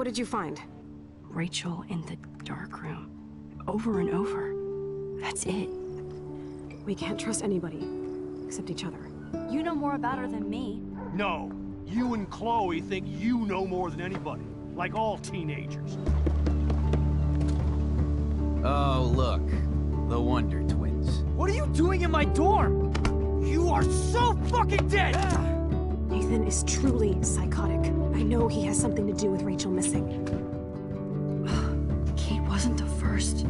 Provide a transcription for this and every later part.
What did you find? Rachel in the dark room. Over and over. That's it. We can't trust anybody, except each other. You know more about her than me. No. You and Chloe think you know more than anybody. Like all teenagers. Oh, look. The Wonder Twins. What are you doing in my dorm? You are so fucking dead! Nathan is truly psychotic. I know he has something to do with Rachel missing. Kate wasn't the first.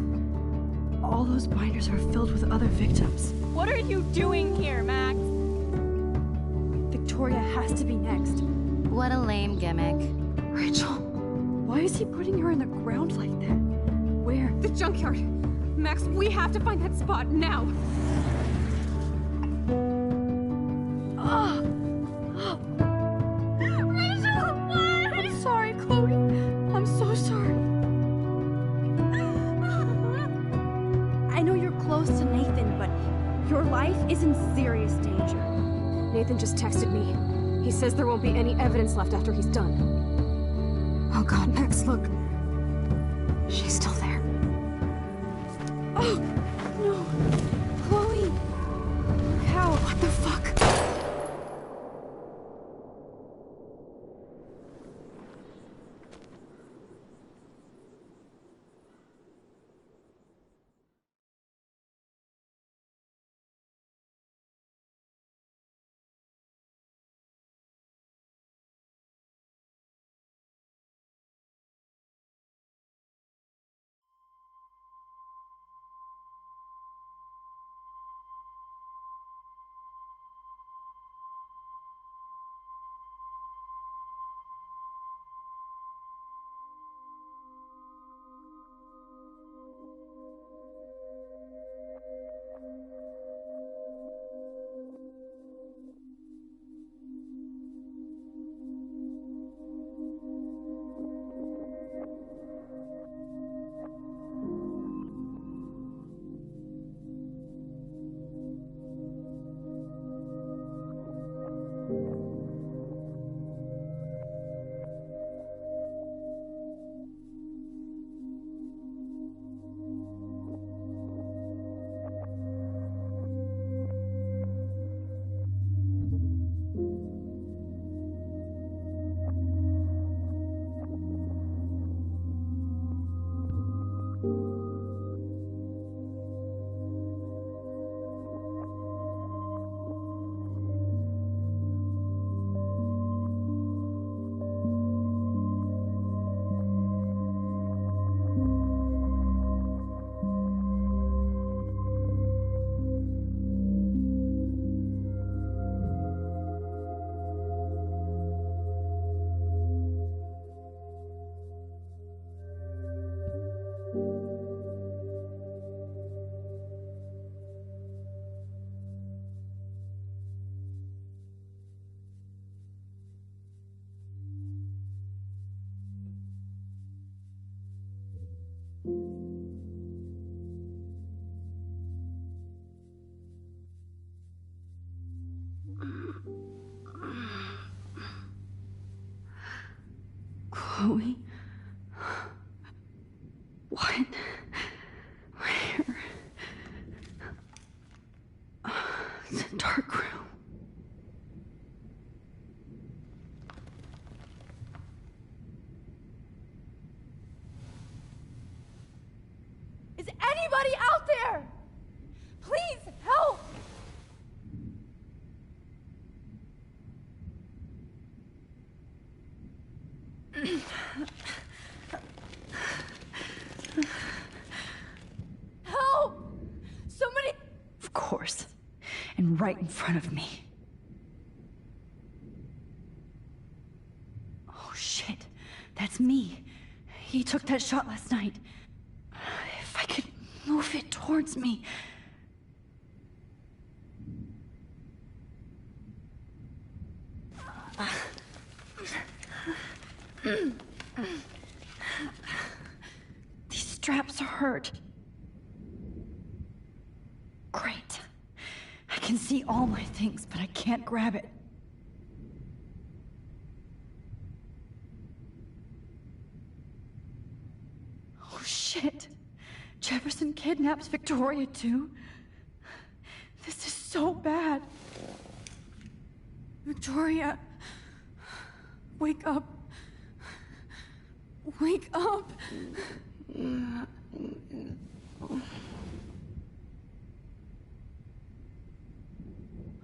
All those binders are filled with other victims. What are you doing here, Max? Victoria has to be next. What a lame gimmick. Rachel, why is he putting her in the ground like that? Where? The junkyard! Max, we have to find that spot now! Rachel! What? I'm sorry, Chloe. I'm so sorry. I know you're close to Nathan, but your life is in serious danger. Nathan just texted me. He says there won't be any evidence left after he's done. Oh god, Max, look. She's still there. Oh, no. Chloe. How? What the fuck? Chloe? What? Where? It's a dark room. Is anybody out there? Please, help! Help! Somebody... Of course. And right in front of me. Oh, shit. That's me. He took that shot last night. If I could move it towards me. These straps hurt. Great. I can see all my things, but I can't grab it. kidnaps Victoria too. This is so bad. Victoria, wake up. Wake up.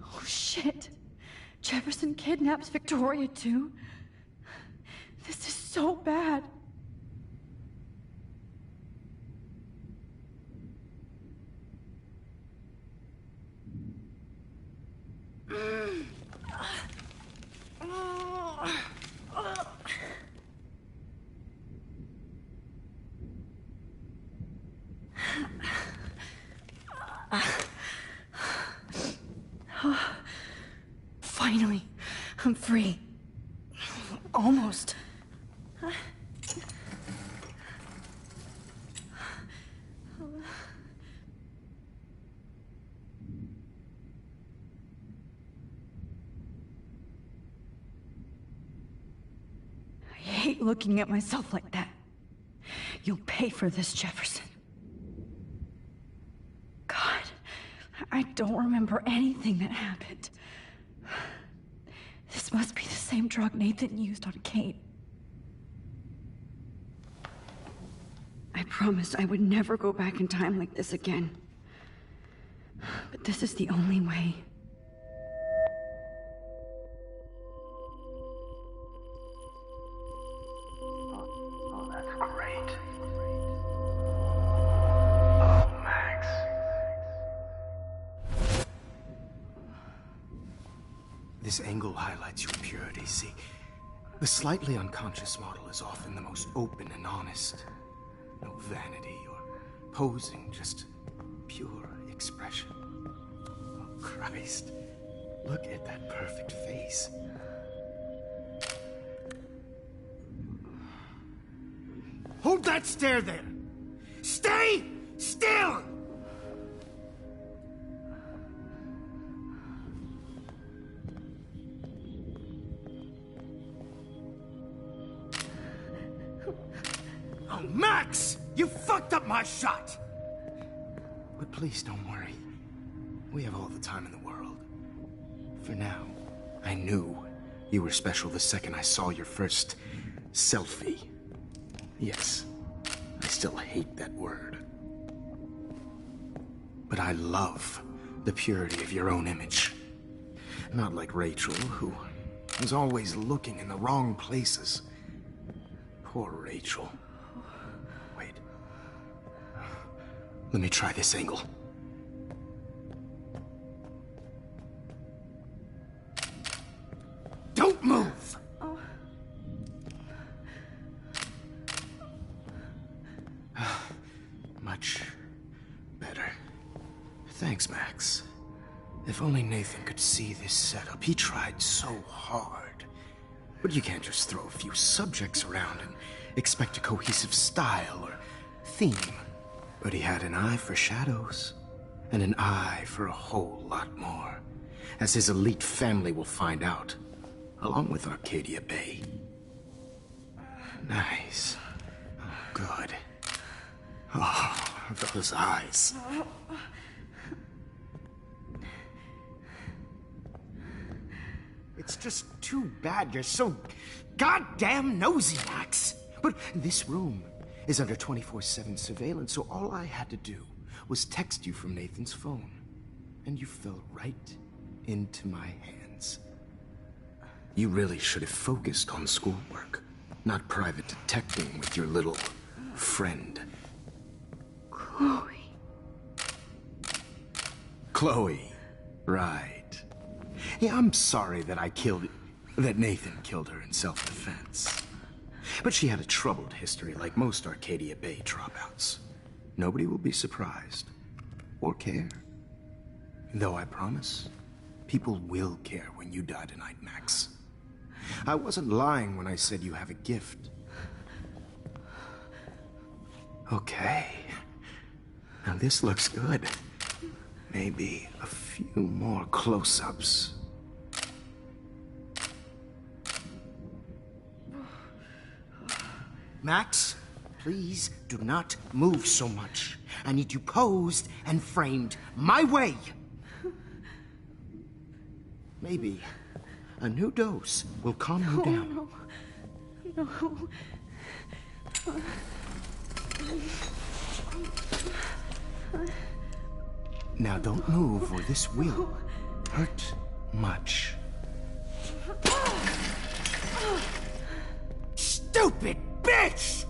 Oh shit. Jefferson kidnaps Victoria too. This is so bad. Finally, I'm free. Almost. I hate looking at myself like that. You'll pay for this, Jefferson. God, I don't remember anything that happened. This must be the same drug Nathan used on Kate. I promised I would never go back in time like this again. But this is the only way. Oh, that's great. Oh, Max. This angle highlights your purity, see? The slightly unconscious model is often the most open and honest. No vanity or posing, just pure expression. Oh, Christ. Look at that perfect face. Hold that stare there! Stay still! Oh, Max! You fucked up my shot! But please don't worry. We have all the time in the world. For now, I knew you were special the second I saw your first selfie. Yes, I still hate that word. But I love the purity of your own image. Not like Rachel, who was always looking in the wrong places. Poor Rachel. Wait. Let me try this angle. Don't move! Much better. Thanks, Max. If only Nathan could see this setup. He tried so hard. But you can't just throw a few subjects around and expect a cohesive style or theme. But he had an eye for shadows, and an eye for a whole lot more, as his elite family will find out, along with Arcadia Bay. Nice. Oh, good. Oh, those eyes. It's just too bad you're so goddamn nosy, Max. But this room is under 24/7 surveillance, so all I had to do was text you from Nathan's phone. And you fell right into my hands. You really should have focused on schoolwork, not private detecting with your little friend. Chloe. Chloe. Right. Yeah, I'm sorry that Nathan killed her in self-defense. But she had a troubled history like most Arcadia Bay dropouts. Nobody will be surprised. Or care. Though I promise, people will care when you die tonight, Max. I wasn't lying when I said you have a gift. Okay. Now this looks good. Maybe a few more close-ups. Max, please do not move so much. I need you posed and framed my way. Maybe a new dose will calm you down. No. Now don't move or this will hurt much. Stupid bitch!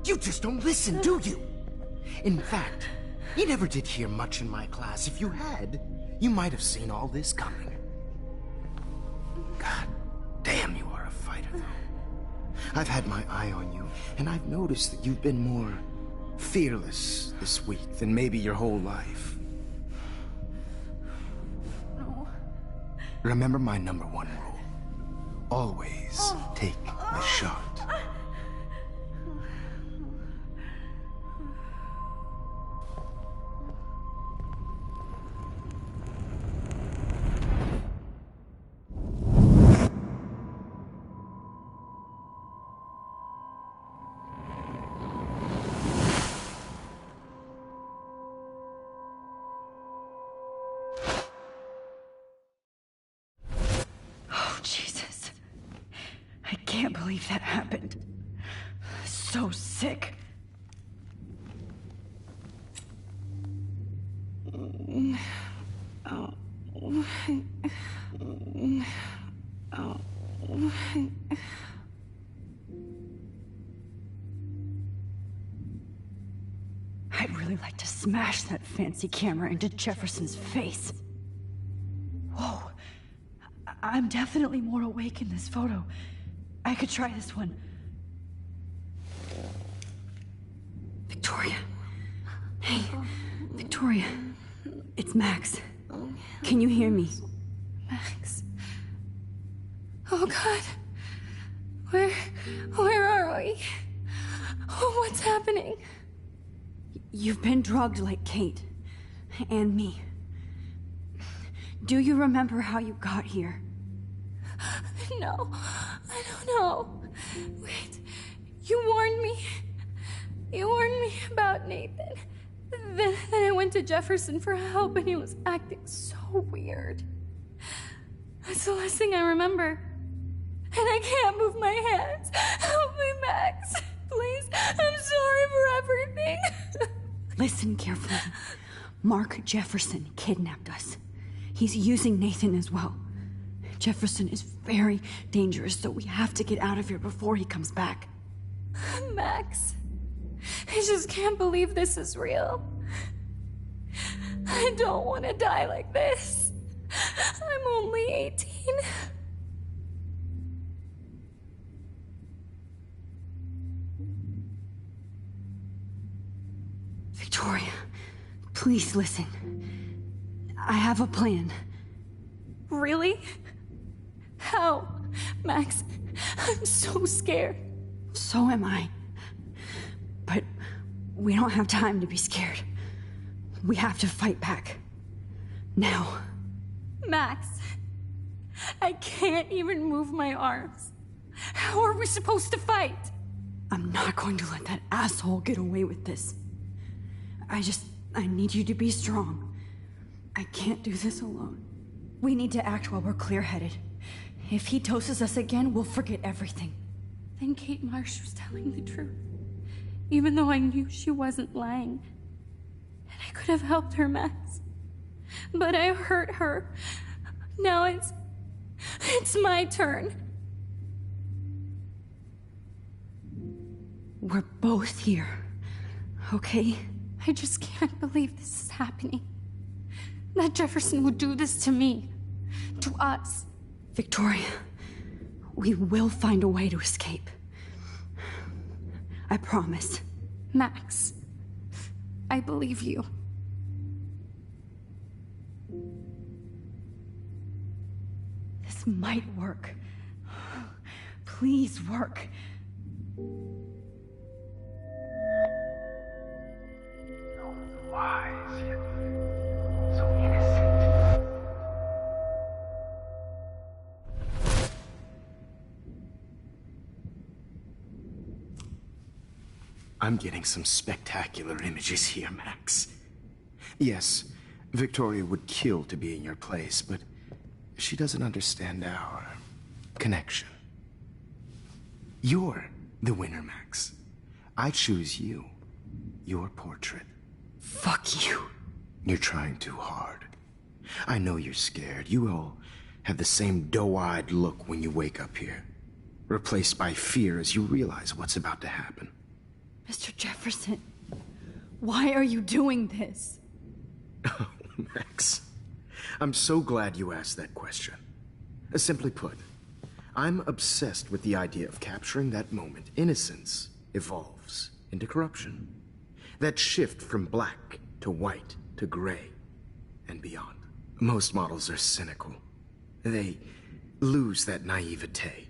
You just don't listen, do you? In fact, you never did hear much in my class. If you had, you might have seen all this coming. God damn, you are a fighter, though. I've had my eye on you, and I've noticed that you've been more fearless this week than maybe your whole life. No. Remember my #1 rule. Always take the shot. Oh, Jesus. I can't believe that happened. So sick. I'd really like to smash that fancy camera into Jefferson's face. Whoa. I'm definitely more awake in this photo. I could try this one. Victoria. Hey, Victoria. It's Max. Can you hear me? Max. Oh God. Where are we? Oh, what's happening? You've been drugged like Kate. And me. Do you remember how you got here? No, I don't know. Wait, you warned me. You warned me about Nathan. Then I went to Jefferson for help and he was acting so weird. That's the last thing I remember. And I can't move my hands. Help me, Max. Please, I'm sorry for everything. Listen carefully. Mark Jefferson kidnapped us. He's using Nathan as well. Jefferson is very dangerous, so we have to get out of here before he comes back. Max, I just can't believe this is real. I don't want to die like this. I'm only 18. Victoria, please listen. I have a plan. Really? How? Max, I'm so scared. So am I. But we don't have time to be scared. We have to fight back. Now. Max, I can't even move my arms. How are we supposed to fight? I'm not going to let that asshole get away with this. I need you to be strong. I can't do this alone. We need to act while we're clear-headed. If he doses us again, we'll forget everything. Then Kate Marsh was telling the truth. Even though I knew she wasn't lying. And I could have helped her, Max. But I hurt her. Now it's my turn. We're both here, okay? I just can't believe this is happening. That Jefferson would do this to me. To us. Victoria, we will find a way to escape. I promise. Max, I believe you. This might work. Please work. So wise, yet so innocent. I'm getting some spectacular images here, Max. Yes, Victoria would kill to be in your place, but she doesn't understand our connection. You're the winner, Max. I choose you. Your portrait. Fuck you. You're trying too hard. I know you're scared. You all have the same doe-eyed look when you wake up here, replaced by fear as you realize what's about to happen. Mr. Jefferson, why are you doing this? Oh, Max, I'm so glad you asked that question. Simply put, I'm obsessed with the idea of capturing that moment innocence evolves into corruption. That shift from black to white to gray and beyond. Most models are cynical. They lose that naivete.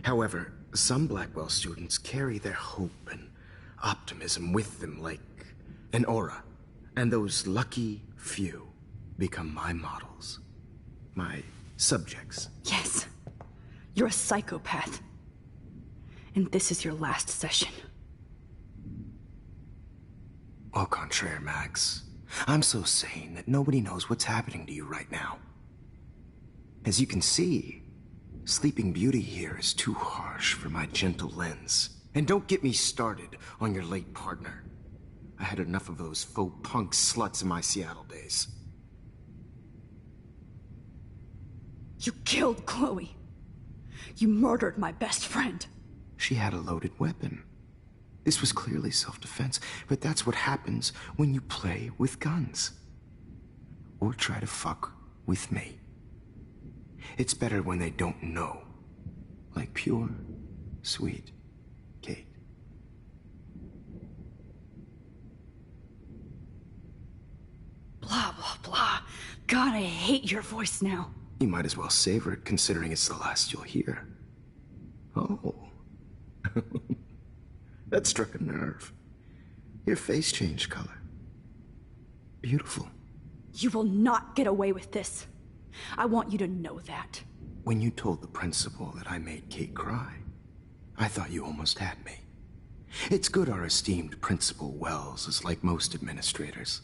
However, some Blackwell students carry their hope and optimism with them like an aura. And those lucky few become my models. My subjects. Yes. You're a psychopath. And this is your last session. Au contraire, Max. I'm so sane that nobody knows what's happening to you right now. As you can see, Sleeping Beauty here is too harsh for my gentle lens. And don't get me started on your late partner. I had enough of those faux punk sluts in my Seattle days. You killed Chloe. You murdered my best friend. She had a loaded weapon. This was clearly self-defense, but that's what happens when you play with guns. Or try to fuck with me. It's better when they don't know. Like pure, sweet Kate. Blah, blah, blah. God, I hate your voice now. You might as well savor it, considering it's the last you'll hear. Oh. That struck a nerve. Your face changed color. Beautiful. You will not get away with this. I want you to know that. When you told the principal that I made Kate cry, I thought you almost had me. It's good our esteemed Principal Wells is like most administrators.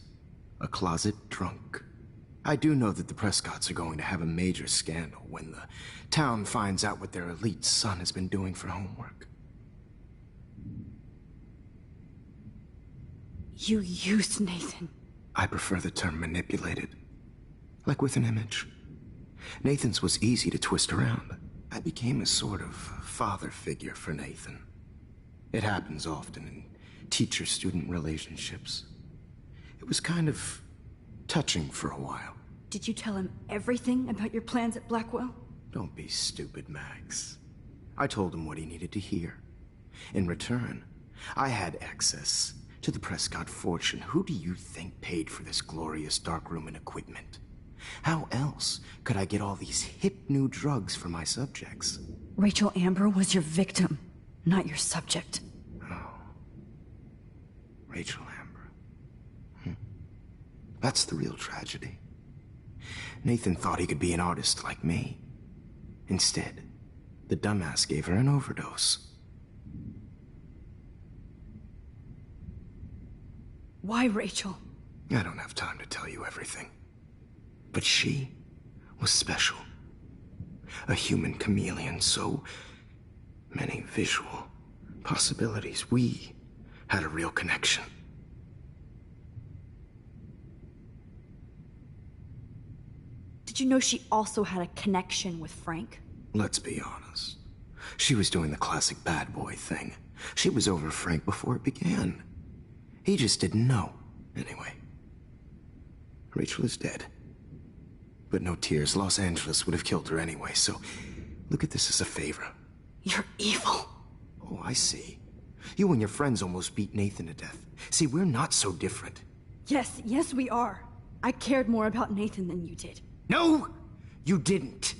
A closet drunk. I do know that the Prescotts are going to have a major scandal when the town finds out what their elite son has been doing for homework. You used Nathan. I prefer the term manipulated. Like with an image. Nathan's was easy to twist around. I became a sort of father figure for Nathan. It happens often in teacher-student relationships. It was kind of touching for a while. Did you tell him everything about your plans at Blackwell? Don't be stupid, Max. I told him what he needed to hear. In return, I had access to the Prescott fortune. Who do you think paid for this glorious darkroom and equipment? How else could I get all these hip new drugs for my subjects? Rachel Amber was your victim, not your subject. Oh. Rachel Amber. That's the real tragedy. Nathan thought he could be an artist like me. Instead, the dumbass gave her an overdose. Why Rachel? I don't have time to tell you everything. But she was special. A human chameleon, so many visual possibilities. We had a real connection. Did you know she also had a connection with Frank? Let's be honest. She was doing the classic bad boy thing. She was over Frank before it began. He just didn't know. Anyway, Rachel is dead. But no tears. Los Angeles would have killed her anyway, so look at this as a favor. You're evil. Oh, I see. You and your friends almost beat Nathan to death. See, we're not so different. Yes, we are. I cared more about Nathan than you did. No, you didn't.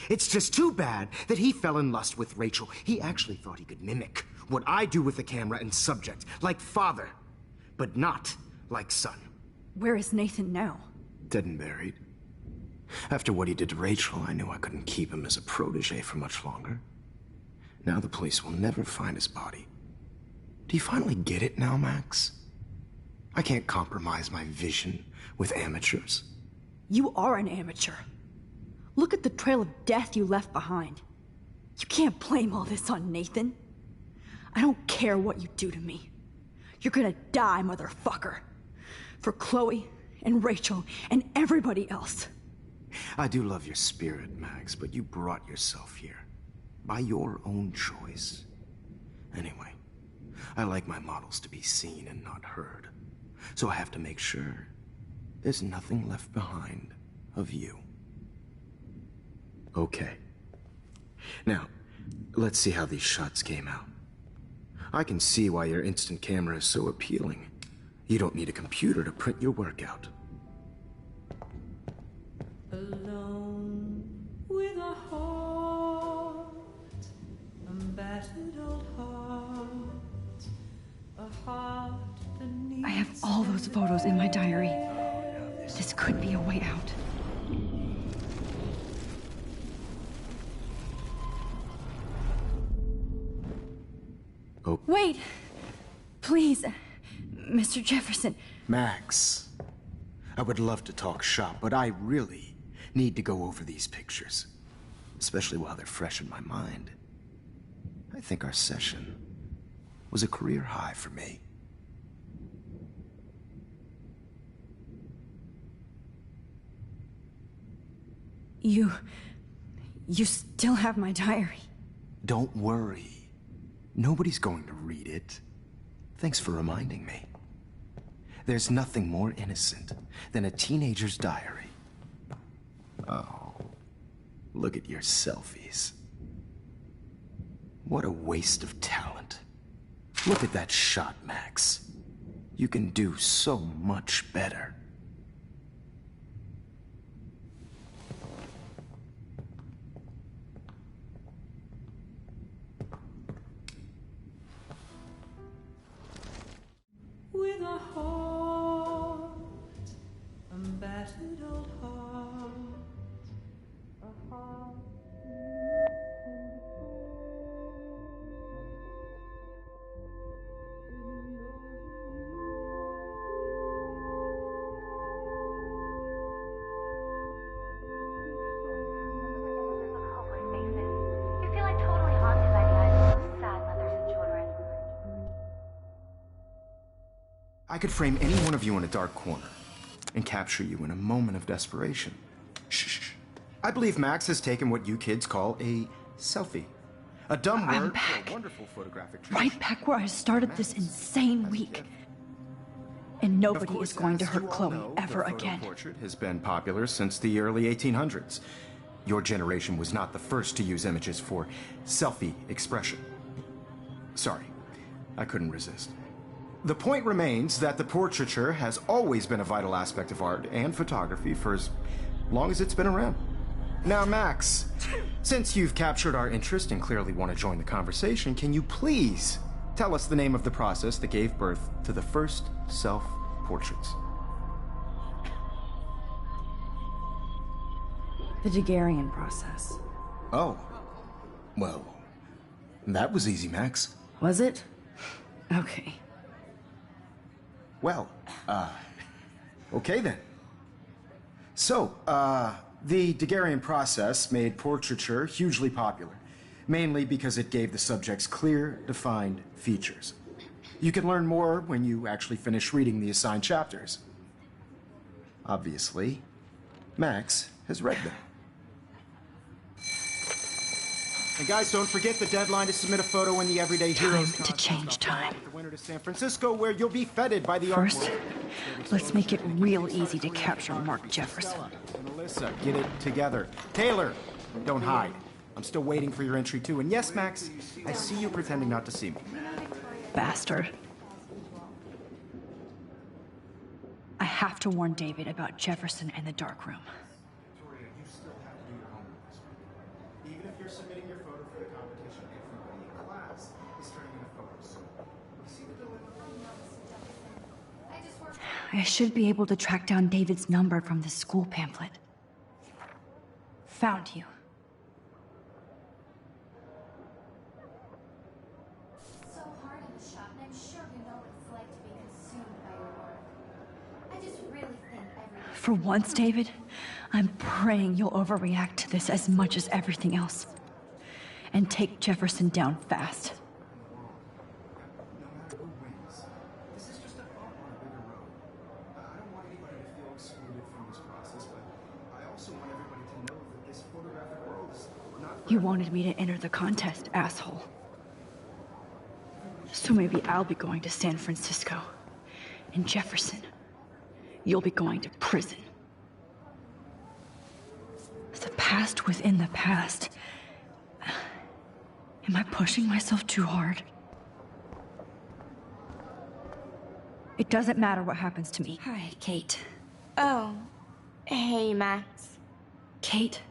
It's just too bad that he fell in lust with Rachel. He actually thought he could mimic what I do with the camera and subject, like father, but not like son. Where is Nathan now? Dead and buried. After what he did to Rachel, I knew I couldn't keep him as a protege for much longer. Now the police will never find his body. Do you finally get it now, Max? I can't compromise my vision with amateurs. You are an amateur. Look at the trail of death you left behind. You can't blame all this on Nathan. I don't care what you do to me. You're gonna die, motherfucker. For Chloe and Rachel and everybody else. I do love your spirit, Max, but you brought yourself here. By your own choice. Anyway, I like my models to be seen and not heard. So I have to make sure there's nothing left behind of you. Okay. Now, let's see how these shots came out. I can see why your instant camera is so appealing. You don't need a computer to print your work out. Alone with a heart, a battered old heart, a heart that needs I have all those photos in my diary. This could be a way out. Oh. Wait! Please, Mr. Jefferson. Max, I would love to talk shop, but I really need to go over these pictures. Especially while they're fresh in my mind. I think our session was a career high for me. You still have my diary. Don't worry. Nobody's going to read it. Thanks for reminding me. There's nothing more innocent than a teenager's diary. Oh, look at your selfies. What a waste of talent. Look at that shot, Max. You can do so much better. with a heart, a battered old heart, a heart. I could frame any one of you in a dark corner and capture you in a moment of desperation. Shh. I believe Max has taken what you kids call a selfie. A dumb I'm word back. for a wonderful photographic tradition. Right back where I started this insane week. And nobody is going to hurt Chloe ever again. The portrait has been popular since the early 1800s. Your generation was not the first to use images for selfie expression. Sorry, I couldn't resist. The point remains that the portraiture has always been a vital aspect of art and photography for as long as it's been around. Now, Max, since you've captured our interest and clearly want to join the conversation, can you please tell us the name of the process that gave birth to the first self-portraits? The Daguerrean process. Oh, well, that was easy, Max. Was it? Okay. Well, okay then. So, the Daguerrean process made portraiture hugely popular, mainly because it gave the subjects clear, defined features. You can learn more when you actually finish reading the assigned chapters. Obviously, Max has read them. And guys, don't forget the deadline to submit a photo in the Everyday Heroes Time to change time. with the winner to San Francisco, where you'll be feted by the First, art world. let's make it real easy to capture Mark Jefferson. And Alyssa, get it together. Taylor, don't hide. I'm still waiting for your entry too. And yes, Max, I see you pretending not to see me. Bastard. I have to warn David about Jefferson and the dark room. Victoria, you still have to do your homework this week. Even if you're submitting your photo for the competition, everybody in class is turning in a photo. So, you see the dilemma? I should be able to track down David's number from the school pamphlet. Found you. So hard in the shop, and I'm For once, David, I'm praying you'll overreact to this as much as everything else. And take Jefferson down fast. You wanted me to enter the contest, asshole. So maybe I'll be going to San Francisco. And Jefferson, you'll be going to prison. The past within the past. Am I pushing myself too hard? It doesn't matter what happens to me. Hi, Kate. Oh, hey, Max. Kate,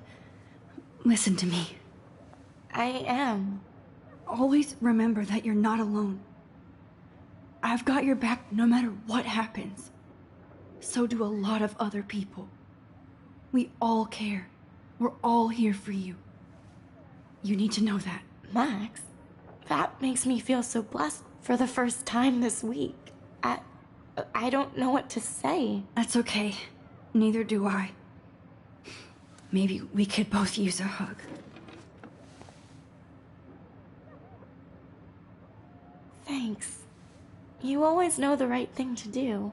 listen to me. I am. Always remember that you're not alone. I've got your back no matter what happens. So do a lot of other people. We all care. We're all here for you. You need to know that. Max, that makes me feel so blessed for the first time this week. I don't know what to say. That's okay. Neither do I. Maybe we could both use a hug. Thanks. You always know the right thing to do.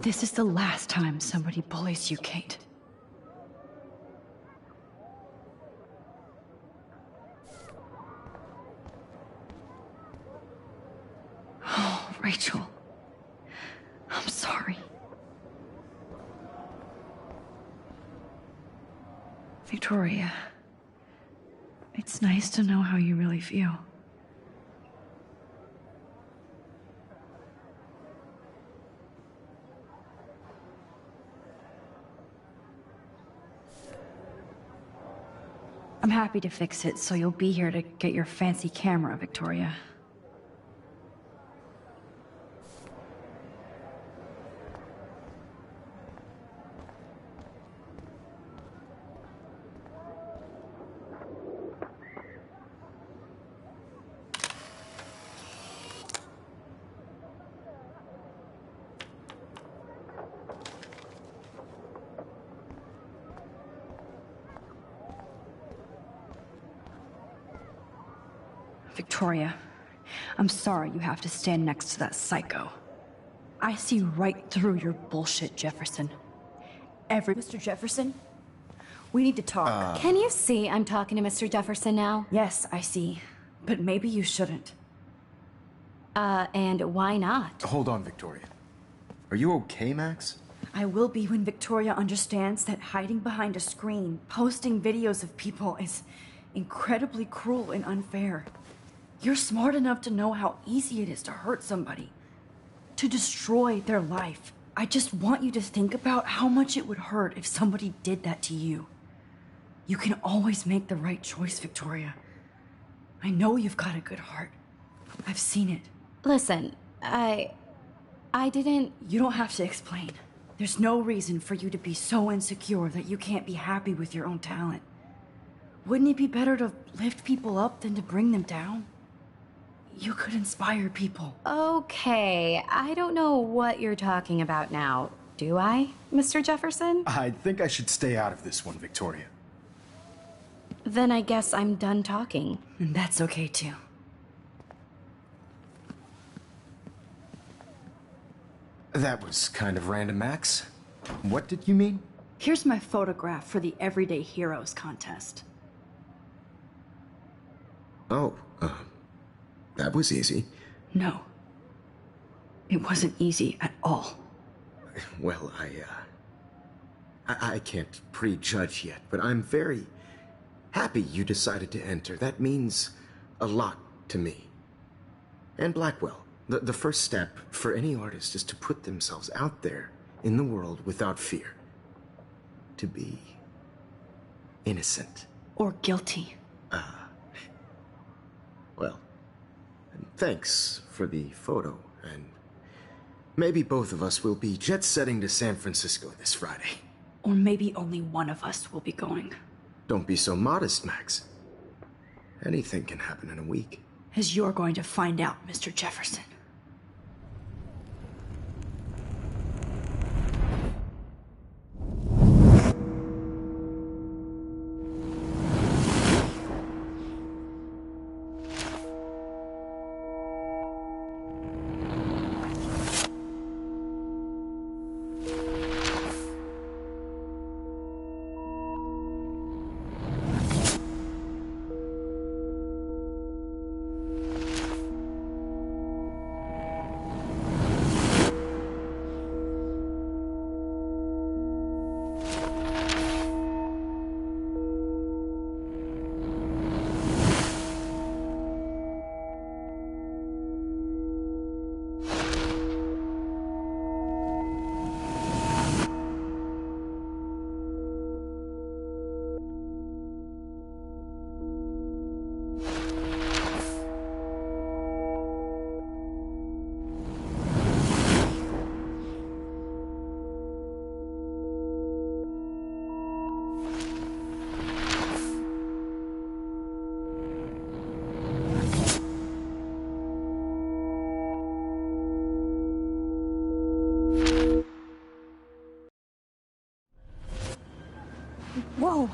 This is the last time somebody bullies you, Kate. Oh, Rachel. I'm sorry. Victoria. It's nice to know how you really feel. I'm happy to fix it, so you'll be here to get your fancy camera, Victoria. Victoria, I'm sorry you have to stand next to that psycho. I see right through your bullshit, Jefferson. Mr. Jefferson, we need to talk. Can you see I'm talking to Mr. Jefferson now? Yes, I see. But maybe you shouldn't. And why not? Hold on, Victoria. Are you okay, Max? I will be when Victoria understands that hiding behind a screen, posting videos of people is incredibly cruel and unfair. You're smart enough to know how easy it is to hurt somebody, to destroy their life. I just want you to think about how much it would hurt if somebody did that to you. You can always make the right choice, Victoria. I know you've got a good heart. I've seen it. Listen, I didn't... You don't have to explain. There's no reason for you to be so insecure that you can't be happy with your own talent. Wouldn't it be better to lift people up than to bring them down? You could inspire people. Okay, I don't know what you're talking about now, do I, Mr. Jefferson? I think I should stay out of this one, Victoria. Then I guess I'm done talking. And that's okay, too. That was kind of random, Max. What did you mean? Here's my photograph for the Everyday Heroes contest. Oh, that was easy. No. It wasn't easy at all. Well, I can't prejudge yet, but I'm very happy you decided to enter. That means a lot to me. And Blackwell. The first step for any artist is to put themselves out there in the world without fear. To be innocent. Or guilty. Well, thanks for the photo, and maybe both of us will be jet-setting to San Francisco this Friday. Or maybe only one of us will be going. Don't be so modest, Max. Anything can happen in a week. As you're going to find out, Mr. Jefferson. Whoa!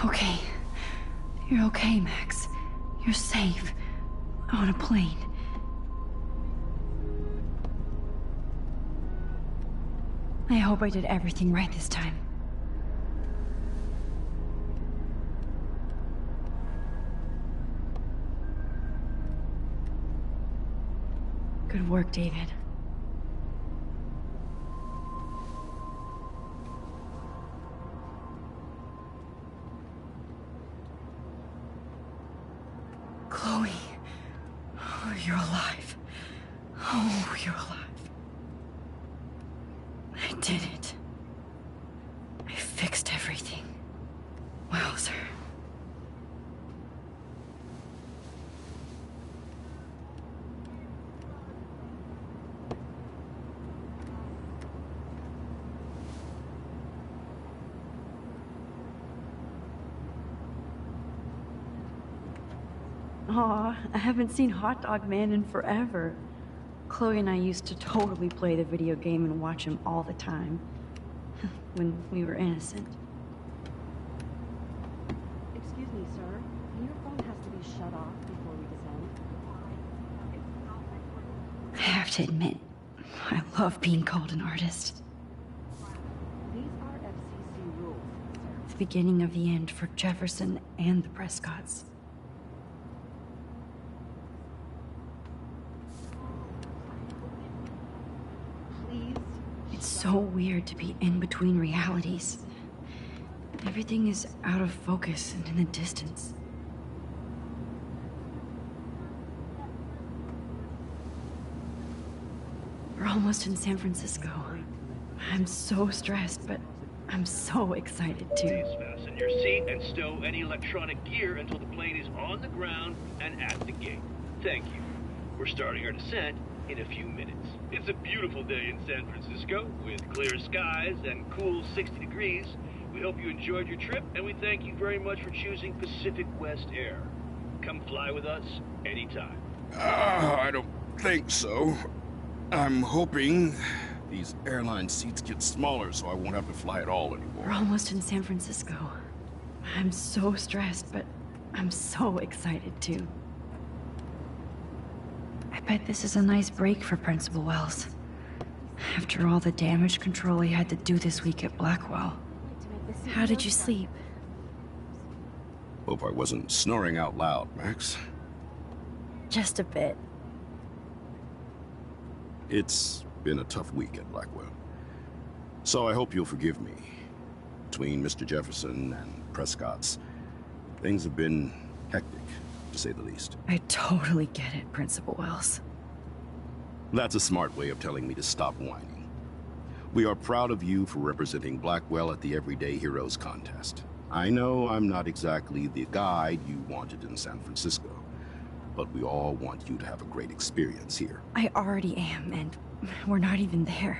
Okay. You're okay, Max. You're safe. On a plane. I hope I did everything right this time. Good work, David. Chloe. Oh, you're alive. Oh, you're alive. I did it. I fixed everything. Wowzer. Aw, I haven't seen Hot Dog Man in forever. Chloe and I used to totally play the video game and watch him all the time. When we were innocent. Excuse me, sir. Your phone has to be shut off before we descend. I have to admit, I love being called an artist. These are FCC rules, sir. The beginning of the end for Jefferson and the Prescotts. Please. It's so weird to be in between realities. Everything is out of focus and in the distance. We're almost in San Francisco. I'm so stressed, but I'm so excited too. Please fasten your seat and stow any electronic gear until the plane is on the ground and at the gate. Thank you. We're starting our descent in a few minutes. It's a beautiful day in San Francisco with clear skies and cool 60 degrees. We hope you enjoyed your trip, and we thank you very much for choosing Pacific West Air. Come fly with us anytime. I don't think so. I'm hoping these airline seats get smaller so I won't have to fly at all anymore. We're almost in San Francisco. I'm so stressed, but I'm so excited too. I bet this is a nice break for Principal Wells. After all the damage control he had to do this week at Blackwell. How did you sleep? Hope I wasn't snoring out loud, Max. Just a bit. It's been a tough week at Blackwell. So I hope you'll forgive me. Between Mr. Jefferson and Prescott's, things have been hectic, to say the least. I totally get it, Principal Wells. That's a smart way of telling me to stop whining. We are proud of you for representing Blackwell at the Everyday Heroes contest. I know I'm not exactly the guide you wanted in San Francisco, but we all want you to have a great experience here. I already am, and we're not even there.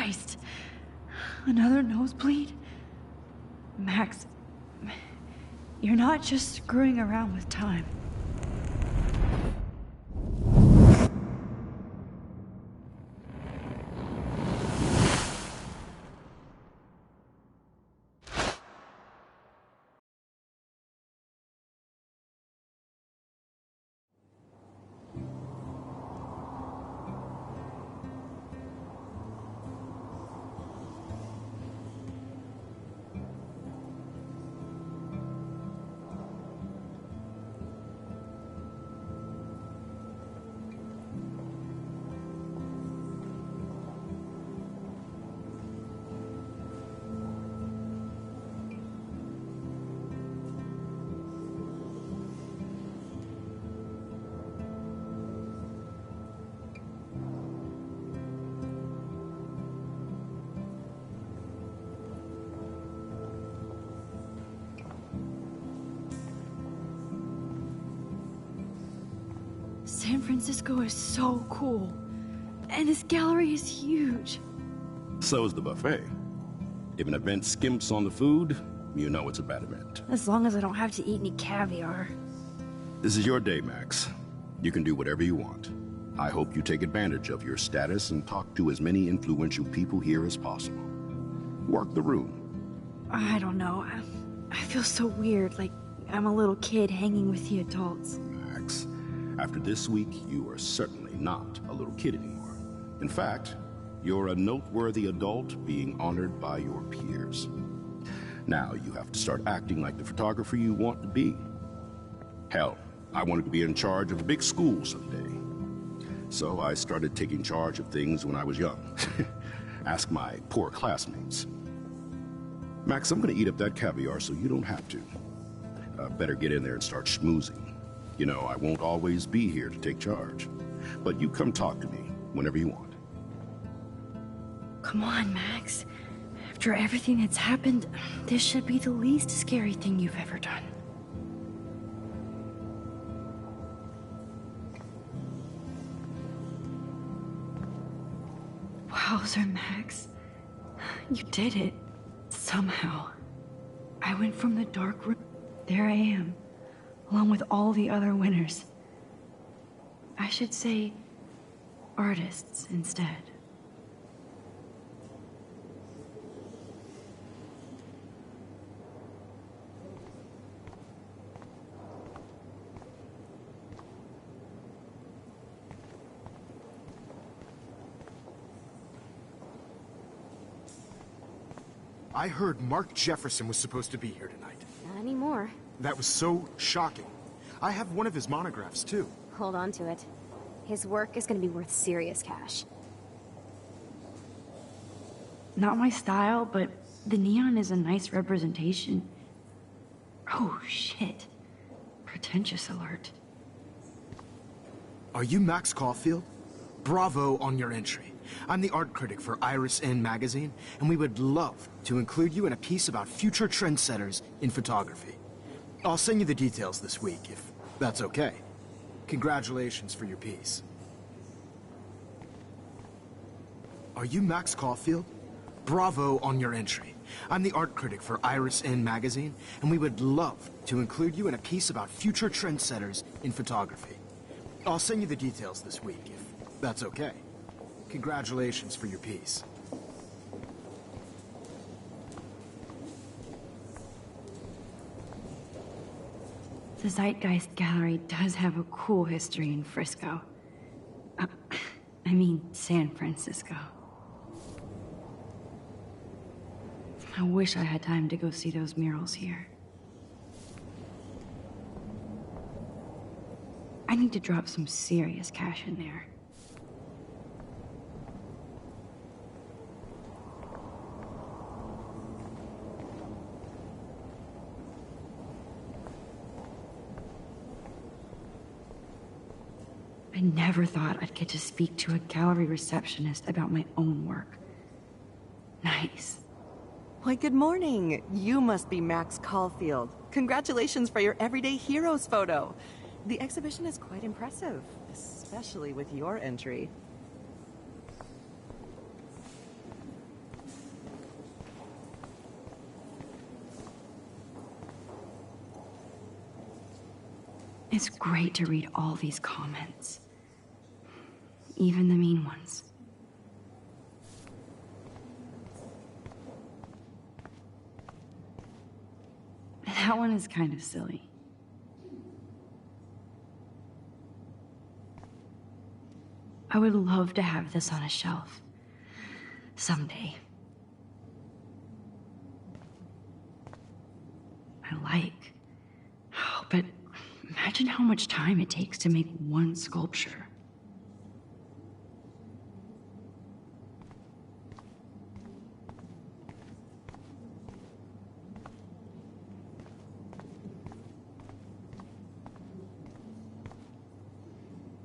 Christ. Another nosebleed? Max, you're not just screwing around with time. San Francisco is so cool. And this gallery is huge. So is the buffet. If an event skimps on the food, you know it's a bad event. As long as I don't have to eat any caviar. This is your day, Max. You can do whatever you want. I hope you take advantage of your status and talk to as many influential people here as possible. Work the room. I don't know. I feel so weird, like I'm a little kid hanging with the adults. Max, after this week, you are certainly not a little kid anymore. In fact, you're a noteworthy adult being honored by your peers. Now you have to start acting like the photographer you want to be. Hell, I wanted to be in charge of a big school someday. So I started taking charge of things when I was young. Ask my poor classmates. Max, I'm gonna eat up that caviar so you don't have to. Better get in there and start schmoozing. You know, I won't always be here to take charge. But you come talk to me whenever you want. Come on, Max. After everything that's happened, this should be the least scary thing you've ever done. Wowzer, Max. You did it. Somehow. I went from the dark room. There I am, along with all the other winners. I should say artists instead. I heard Mark Jefferson was supposed to be here tonight. Not anymore. That was so shocking. I have one of his monographs, too. Hold on to it. His work is gonna be worth serious cash. Not my style, but the neon is a nice representation. Oh, shit. Pretentious alert. Are you Max Caulfield? Bravo on your entry. I'm the art critic for Iris N magazine, and we would love to include you in a piece about future trendsetters in photography. I'll send you the details this week, if that's okay. Congratulations for your piece. Are you Max Caulfield? Bravo on your entry. I'm the art critic for Iris N magazine, and we would love to include you in a piece about future trendsetters in photography. I'll send you the details this week, if that's okay. Congratulations for your piece. The Zeitgeist Gallery does have a cool history in Frisco. I mean, San Francisco. I wish I had time to go see those murals here. I need to drop some serious cash in there. I never thought I'd get to speak to a gallery receptionist about my own work. Nice. Why, good morning. You must be Max Caulfield. Congratulations for your Everyday Heroes photo. The exhibition is quite impressive, especially with your entry. It's great to read all these comments. Even the mean ones. That one is kind of silly. I would love to have this on a shelf. Someday. But imagine how much time it takes to make one sculpture.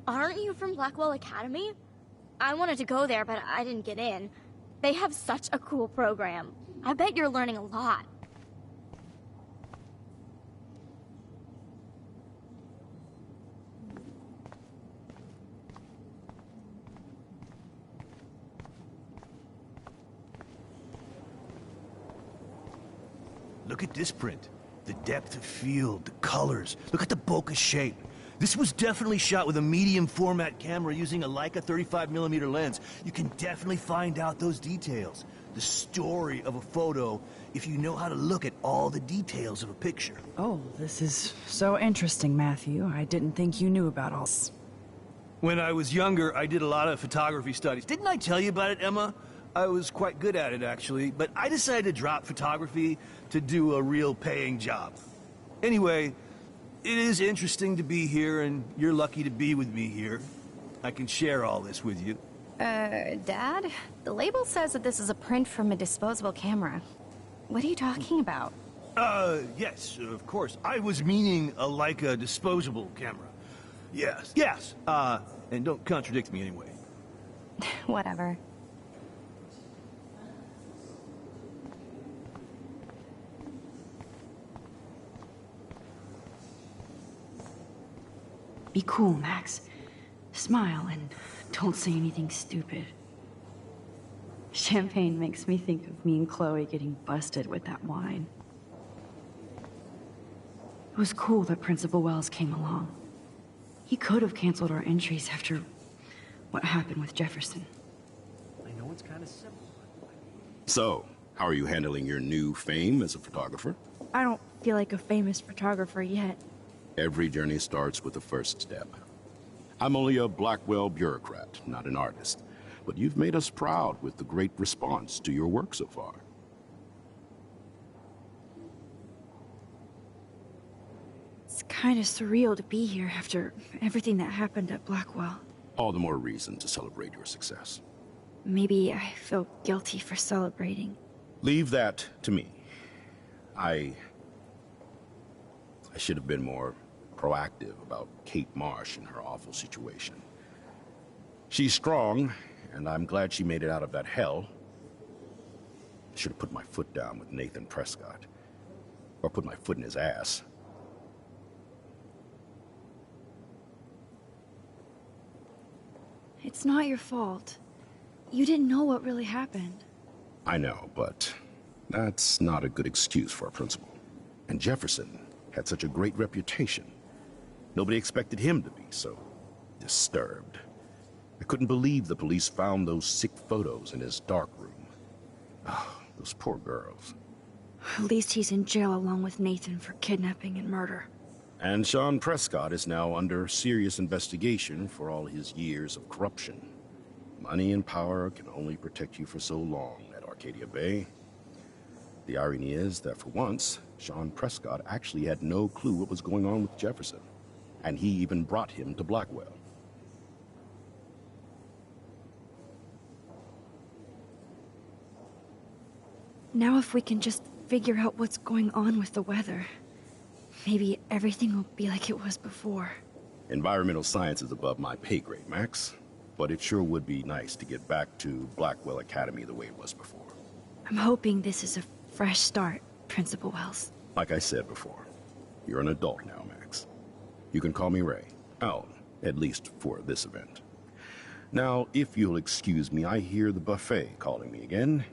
Aren't you from Blackwell Academy? I wanted to go there, but I didn't get in. They have such a cool program. I bet you're learning a lot. Look at this print. The depth of field, the colors. Look at the bokeh shape. This was definitely shot with a medium format camera using a Leica 35mm lens. You can definitely find out those details. The story of a photo if you know how to look at all the details of a picture. Oh, this is so interesting, Matthew. I didn't think you knew about all this. When I was younger, I did a lot of photography studies. Didn't I tell you about it, Emma? I was quite good at it, actually, but I decided to drop photography to do a real paying job. Anyway, it is interesting to be here, and you're lucky to be with me here. I can share all this with you. Dad? The label says that this is a print from a disposable camera. What are you talking about? Yes, of course. I was meaning a Leica disposable camera. Yes, and don't contradict me anyway. Whatever. Be cool, Max. Smile and don't say anything stupid. Champagne makes me think of me and Chloe getting busted with that wine. It was cool that Principal Wells came along. He could have canceled our entries after what happened with Jefferson. I know it's kind of simple. So, how are you handling your new fame as a photographer? I don't feel like a famous photographer yet. Every journey starts with the first step. I'm only a Blackwell bureaucrat, not an artist. But you've made us proud with the great response to your work so far. It's kind of surreal to be here after everything that happened at Blackwell. All the more reason to celebrate your success. Maybe I feel guilty for celebrating. Leave that to me. I should have been more proactive about Kate Marsh and her awful situation. She's strong, and I'm glad she made it out of that hell. I should have put my foot down with Nathan Prescott. Or put my foot in his ass. It's not your fault. You didn't know what really happened. I know, but that's not a good excuse for a principal. And Jefferson had such a great reputation. Nobody expected him to be so disturbed. I couldn't believe the police found those sick photos in his dark room. Oh, those poor girls. At least he's in jail along with Nathan for kidnapping and murder. And Sean Prescott is now under serious investigation for all his years of corruption. Money and power can only protect you for so long at Arcadia Bay. The irony is that for once, Sean Prescott actually had no clue what was going on with Jefferson. And he even brought him to Blackwell. Now if we can just figure out what's going on with the weather, maybe everything will be like it was before. Environmental science is above my pay grade, Max. But it sure would be nice to get back to Blackwell Academy the way it was before. I'm hoping this is a fresh start, Principal Wells. Like I said before, you're an adult now, Max. You can call me Ray. Oh, at least for this event. Now, if you'll excuse me, I hear the buffet calling me again.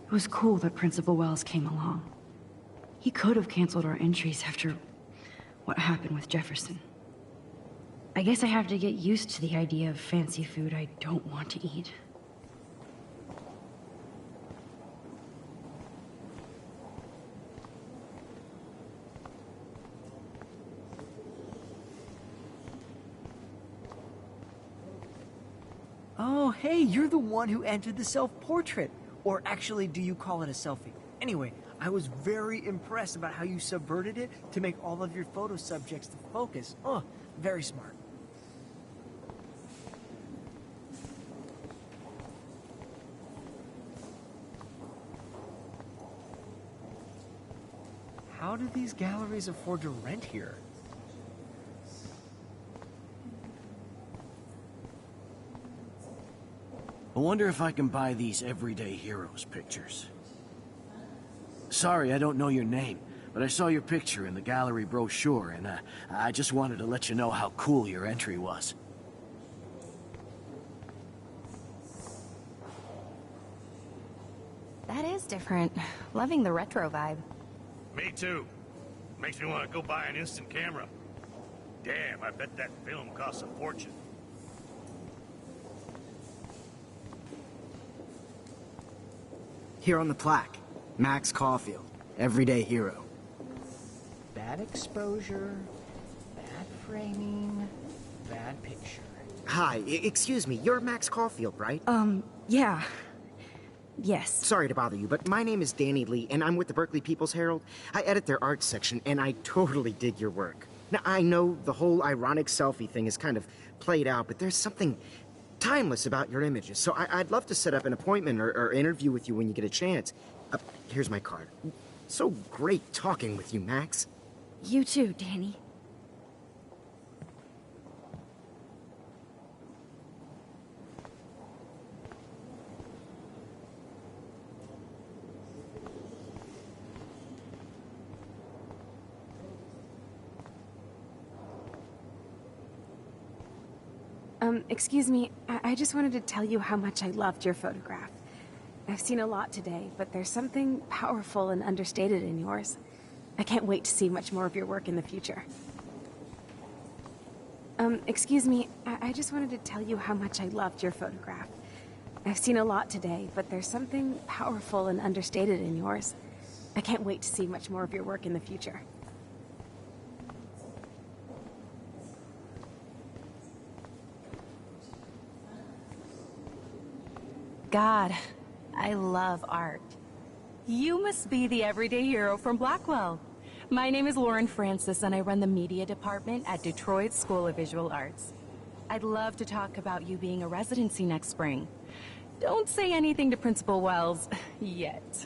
It was cool that Principal Wells came along. He could have canceled our entries after what happened with Jefferson. I guess I have to get used to the idea of fancy food I don't want to eat. Oh, hey, you're the one who entered the self-portrait. Or actually, do you call it a selfie? Anyway, I was very impressed about how you subverted it to make all of your photo subjects the focus. Oh, very smart. How do these galleries afford to rent here? I wonder if I can buy these everyday heroes pictures. Sorry, I don't know your name, but I saw your picture in the gallery brochure, and I just wanted to let you know how cool your entry was. That is different. Loving the retro vibe. Me too. Makes me want to go buy an instant camera. Damn, I bet that film costs a fortune. Here on the plaque, Max Caulfield, everyday hero. Bad exposure, bad framing, bad picture. Hi, excuse me, you're Max Caulfield, right? Yeah. Yes. Sorry to bother you, but my name is Danny Lee, and I'm with the Berkeley People's Herald. I edit their arts section, and I totally dig your work. Now, I know the whole ironic selfie thing is kind of played out, but there's something timeless about your images, so I'd love to set up an appointment or interview with you when you get a chance. Here's my card. So great talking with you, Max. You too, Danny. Excuse me, I just wanted to tell you how much I loved your photograph. I've seen a lot today, but there's something powerful and understated in yours. I can't wait to see much more of your work in the future. Excuse me, I just wanted to tell you how much I loved your photograph. I've seen a lot today, but there's something powerful and understated in yours. I can't wait to see much more of your work in the future. God, I love art. You must be the everyday hero from Blackwell. My name is Lauren Francis, and I run the media department at Detroit School of Visual Arts. I'd love to talk about you being a residency next spring. Don't say anything to Principal Wells yet.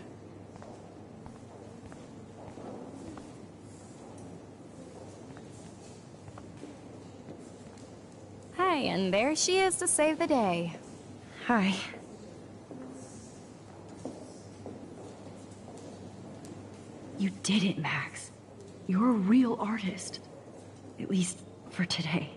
Hi, and there she is to save the day. Hi. You did it, Max. You're a real artist. At least for today.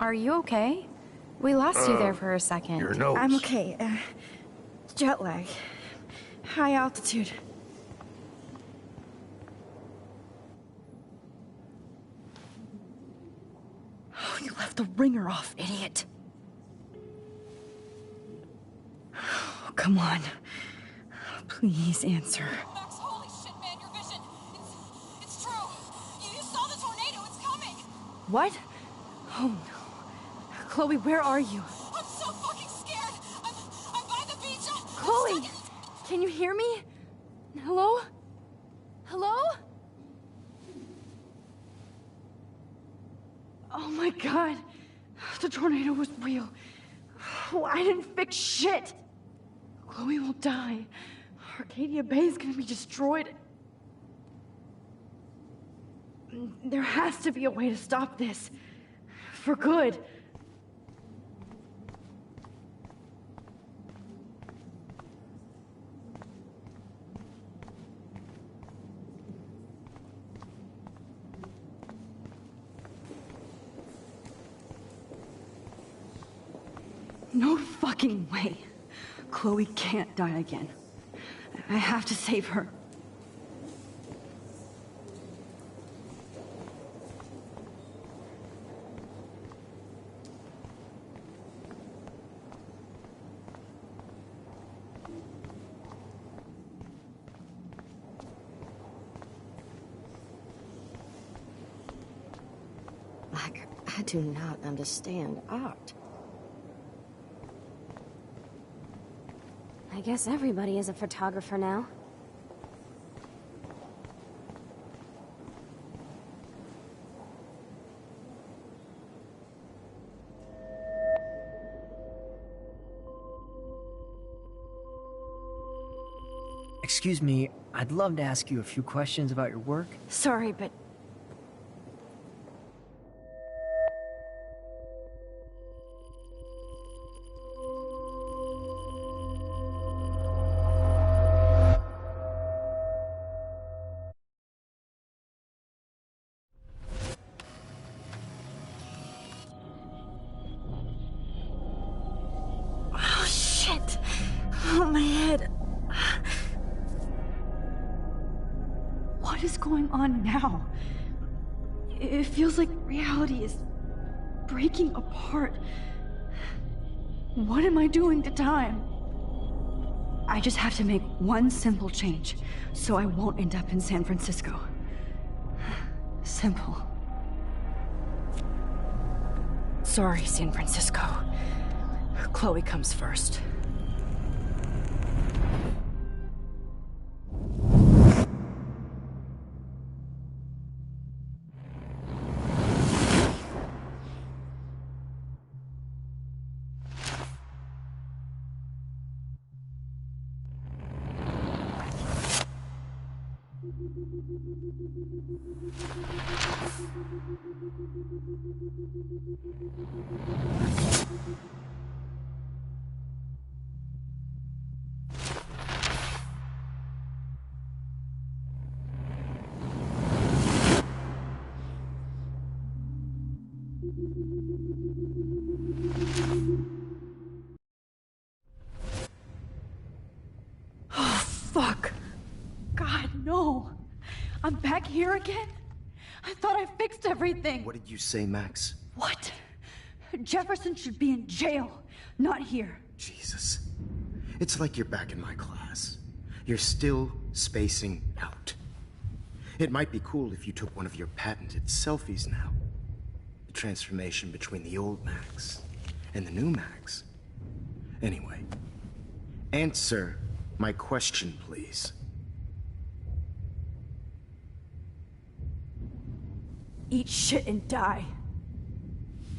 Are you okay? We lost you there for a second. Your nose. I'm okay. Jet lag. High altitude. Oh, you left the ringer off, idiot. Oh, come on. Please answer. Max, holy shit, man, your vision. It's true. You saw the tornado. It's coming. What? Oh, no. Chloe, where are you? I'm so fucking scared. I'm by the beach. Chloe, can you hear me? Hello? Hello? Oh my God. The tornado was real. Oh, I didn't fix shit. Chloe will die. Arcadia Bay is gonna be destroyed. There has to be a way to stop this. For good. No fucking way. Chloe can't die again. I have to save her. Like, I do not understand art. I guess everybody is a photographer now. Excuse me, I'd love to ask you a few questions about your work. Sorry, but... Oh, shit. Oh, my head. What is going on now? It feels like reality is breaking apart. What am I doing to time? I just have to make one simple change, so I won't end up in San Francisco. Simple. Sorry, San Francisco. Chloe comes first. Oh, fuck. God, no. I'm back here again? I thought I fixed everything. What did you say, Max? What? Jefferson should be in jail, not here. Jesus. It's like you're back in my class. You're still spacing out. It might be cool if you took one of your patented selfies now. The transformation between the old Max and the new Max. Anyway, answer my question, please. Eat shit and die.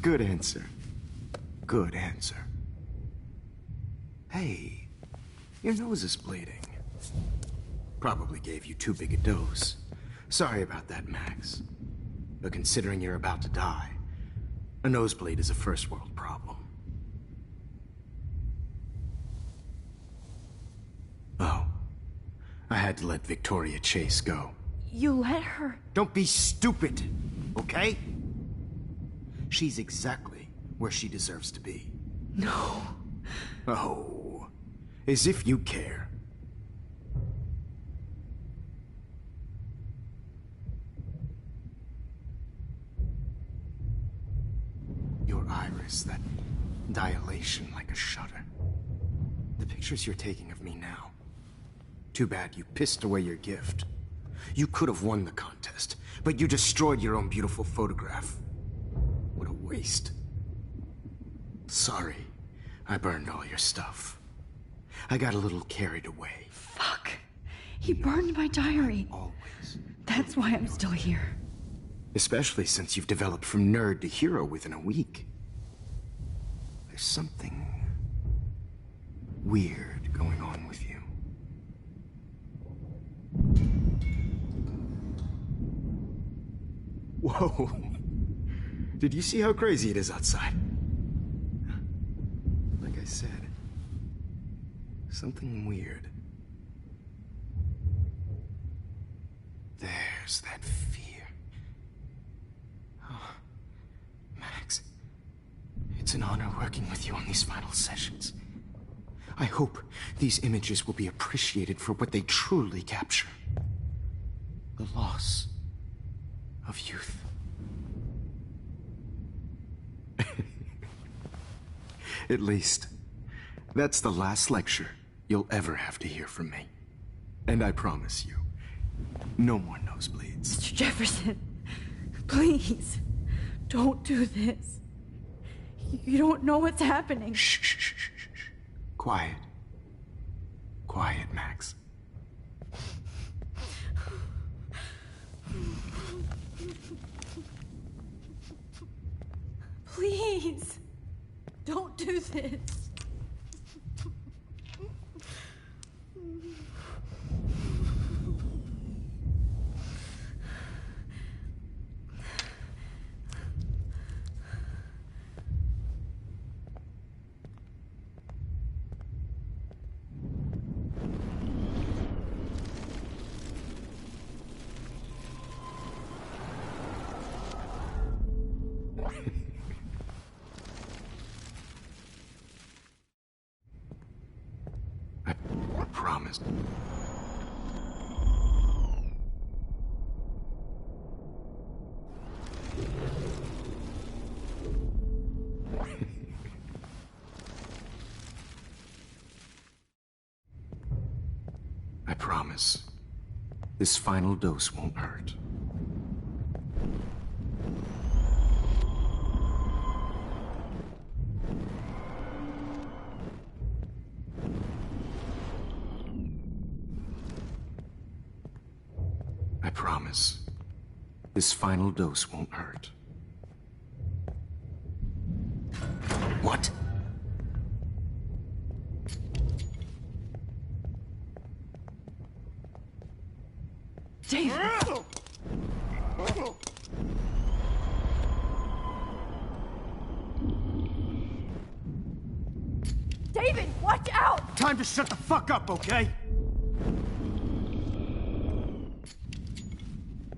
Good answer. Good answer. Hey, your nose is bleeding. Probably gave you too big a dose. Sorry about that, Max. But considering you're about to die, a nosebleed is a first world problem. Oh, I had to let Victoria Chase go. You let her? Don't be stupid, okay? She's exactly where she deserves to be. No. Oh, as if you care. Your iris, that dilation like a shutter. The pictures you're taking of me now. Too bad you pissed away your gift. You could have won the contest, but you destroyed your own beautiful photograph. What a waste. Sorry, I burned all your stuff. I got a little carried away. Fuck. He burned my diary. Always. That's why I'm still here. Especially since you've developed from nerd to hero within a week. There's something weird going on with you. Whoa. Did you see how crazy it is outside? Like I said, something weird. There's that fear. Oh, Max, it's an honor working with you on these final sessions. I hope these images will be appreciated for what they truly capture. The loss of youth. At least, that's the last lecture you'll ever have to hear from me. And I promise you, no more nosebleeds. Mr. Jefferson, please, don't do this. You don't know what's happening. Shh, shh, shh, shh, shh. Quiet. Quiet, Max. Please, don't do this. I promise. I promise. This final dose won't hurt. I promise. This final dose won't hurt. What? David! David, watch out! Time to shut the fuck up, okay?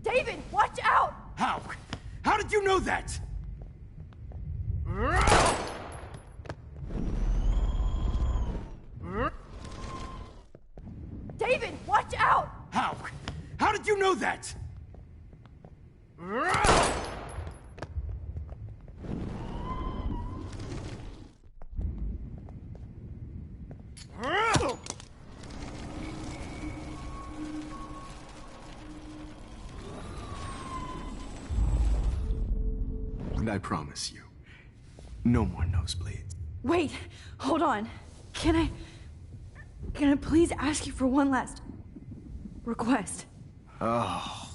David, watch out! How? How did you know that? David, watch out! How? How did you know that? And I promise you, no more nosebleeds. Wait, hold on. Can I please ask you for one last request? Oh,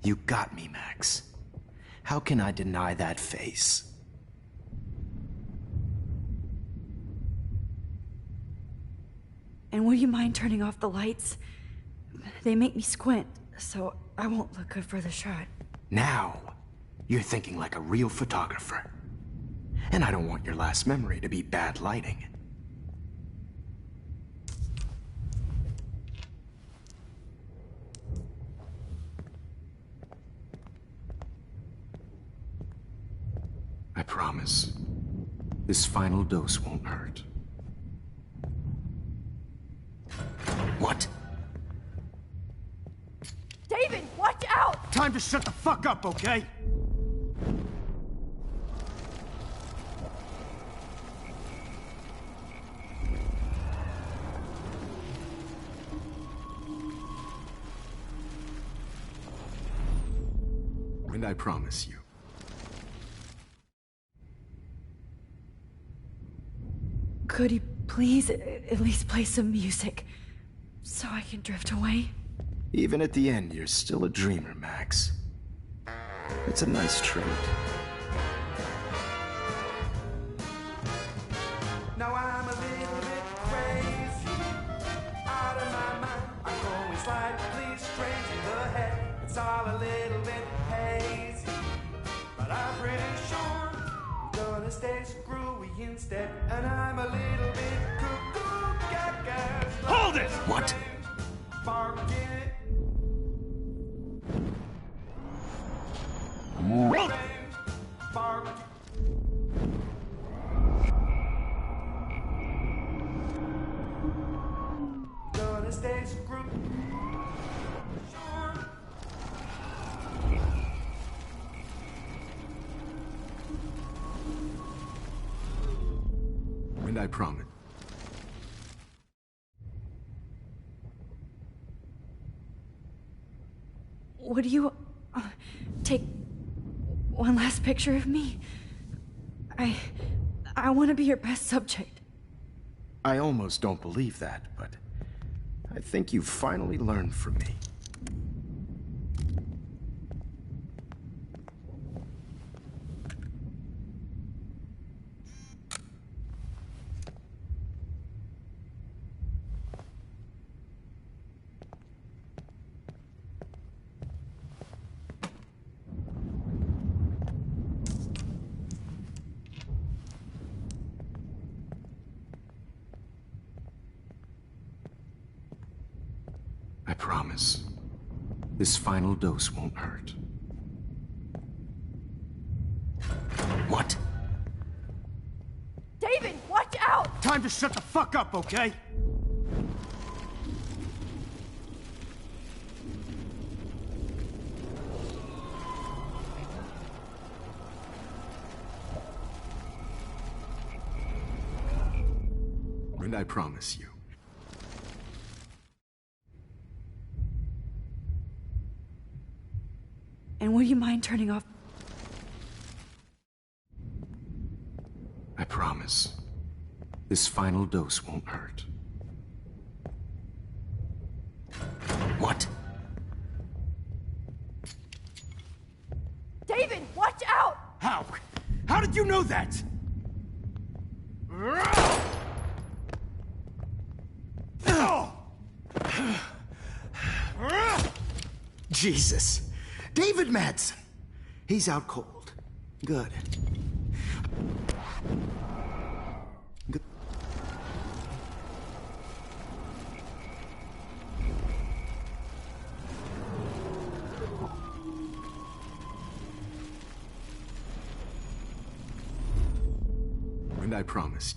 you got me, Max. How can I deny that face? And will you mind turning off the lights? They make me squint, so I won't look good for the shot. Now, you're thinking like a real photographer. And I don't want your last memory to be bad lighting. I promise, this final dose won't hurt. What? David, watch out! Time to shut the fuck up, okay? And I promise you, could you please at least play some music so I can drift away? even at the end, you're still a dreamer, Max. It's a nice trait. Now I'm a little bit crazy, out of my mind. I'm going slightly straight in the head. It's all a little bit hazy, but I'm pretty step, and I'm a little bit cuckoo gaga. Hold it! What? Forget. Gonna stay screwed. Sure. And I promise. Would you take one last picture of me? I want to be your best subject. I almost don't believe that, but I think you've finally learned from me. I promise. This final dose won't hurt. What? David, watch out! Time to shut the fuck up, okay? And I promise you. And would you mind turning off? I promise. This final dose won't hurt. What? David, watch out! How? How did you know that? Jesus. David Madsen. He's out cold. Good. Good. And I promise.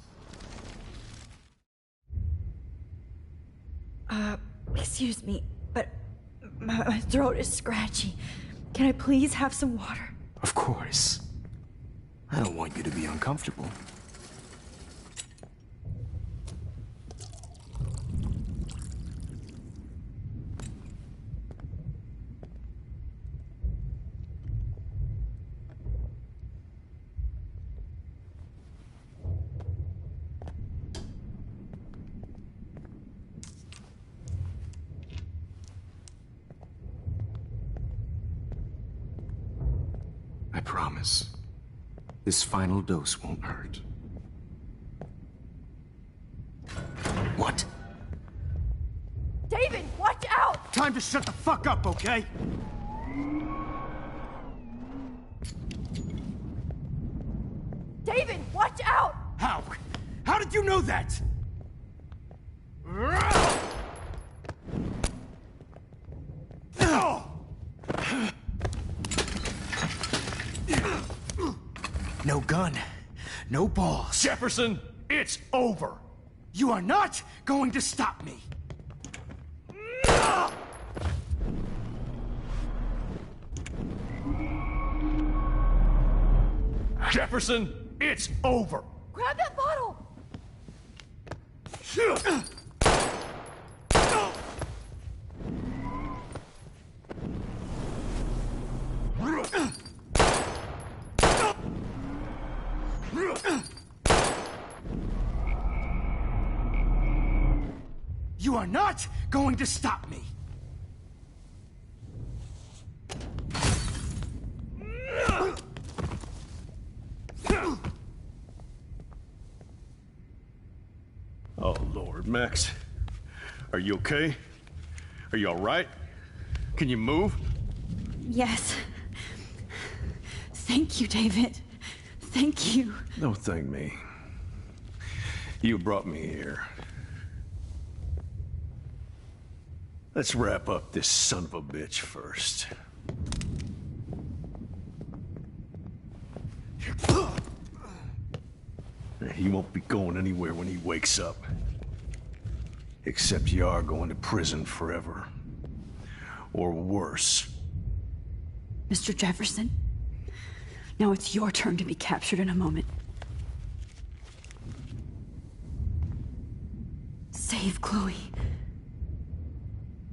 Excuse me, but my throat is scratchy. Can I please have some water? Of course. I don't want you to be uncomfortable. I promise. This final dose won't hurt. What? David, watch out! Time to shut the fuck up, okay? David, watch out! How? How did you know that? No gun. No balls. Jefferson, it's over. You are not going to stop me. Jefferson, it's over. Grab that bottle! You are not going to stop me. Oh, Lord, Max. Are you okay? Are you all right? Can you move? Yes. Thank you, David. Thank you. Don't thank me. You brought me here. Let's wrap up this son of a bitch first. He won't be going anywhere when he wakes up. Except you are going to prison forever. Or worse. Mr. Jefferson, now it's your turn to be captured in a moment. Save Chloe.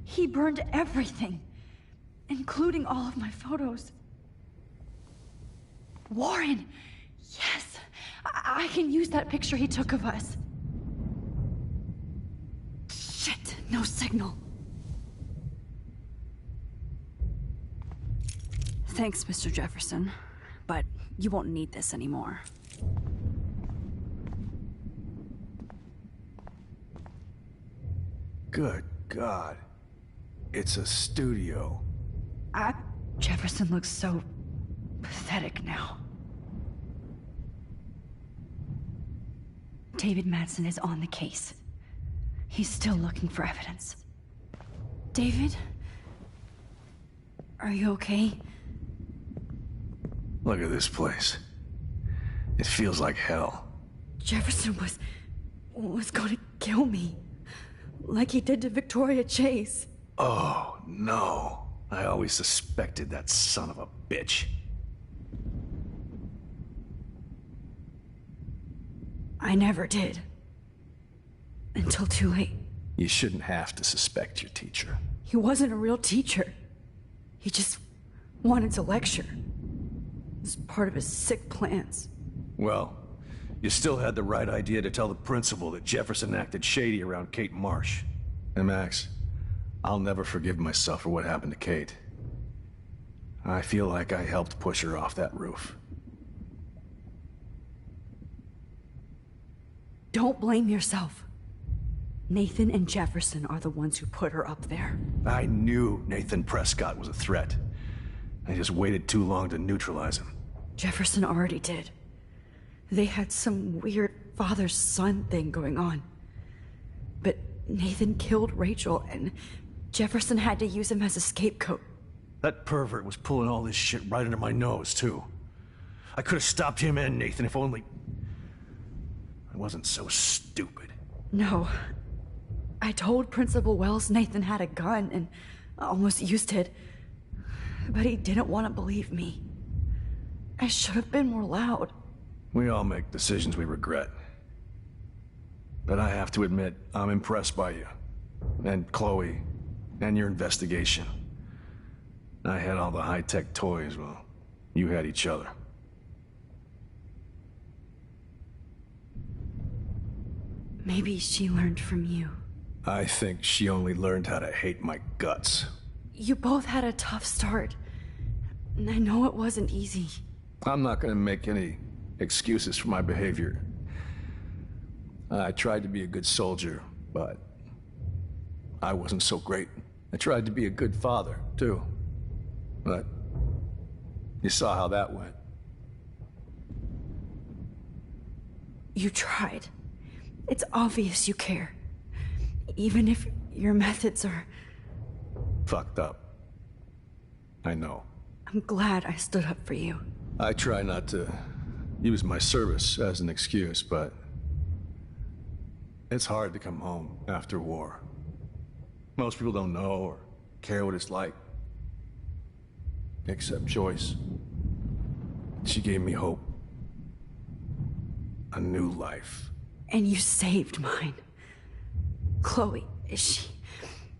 He burned everything, including all of my photos. Warren! Yes! I can use that picture he took of us. Shit, no signal. Thanks, Mr. Jefferson, but you won't need this anymore. Good God. It's a studio. Jefferson looks so pathetic now. David Madsen is on the case. He's still looking for evidence. David? Are you okay? Look at this place. It feels like hell. Jefferson was going to kill me. Like he did to Victoria Chase. Oh, no. I always suspected that son of a bitch. I never did. Until too late. You shouldn't have to suspect your teacher. He wasn't a real teacher. He just wanted to lecture. It was part of his sick plans. Well, you still had the right idea to tell the principal that Jefferson acted shady around Kate Marsh. And Max, I'll never forgive myself for what happened to Kate. I feel like I helped push her off that roof. Don't blame yourself. Nathan and Jefferson are the ones who put her up there. I knew Nathan Prescott was a threat. I just waited too long to neutralize him. Jefferson already did. They had some weird father-son thing going on. But Nathan killed Rachel, and Jefferson had to use him as a scapegoat. That pervert was pulling all this shit right under my nose, too. I could have stopped him and Nathan if only... I wasn't so stupid. No. I told Principal Wells Nathan had a gun and almost used it. But he didn't want to believe me. I should have been more loud. We all make decisions we regret. But I have to admit, I'm impressed by you. And Chloe. And your investigation. I had all the high-tech toys, well, you had each other. Maybe she learned from you. I think she only learned how to hate my guts. You both had a tough start. And I know it wasn't easy. I'm not gonna make any excuses for my behavior. I tried to be a good soldier, but I wasn't so great. I tried to be a good father, too. But you saw how that went. You tried. It's obvious you care. Even if your methods are... fucked up. I know. I'm glad I stood up for you. I try not to use my service as an excuse, but it's hard to come home after war. Most people don't know or care what it's like. Except Joyce. She gave me hope. A new life. And you saved mine. Chloe,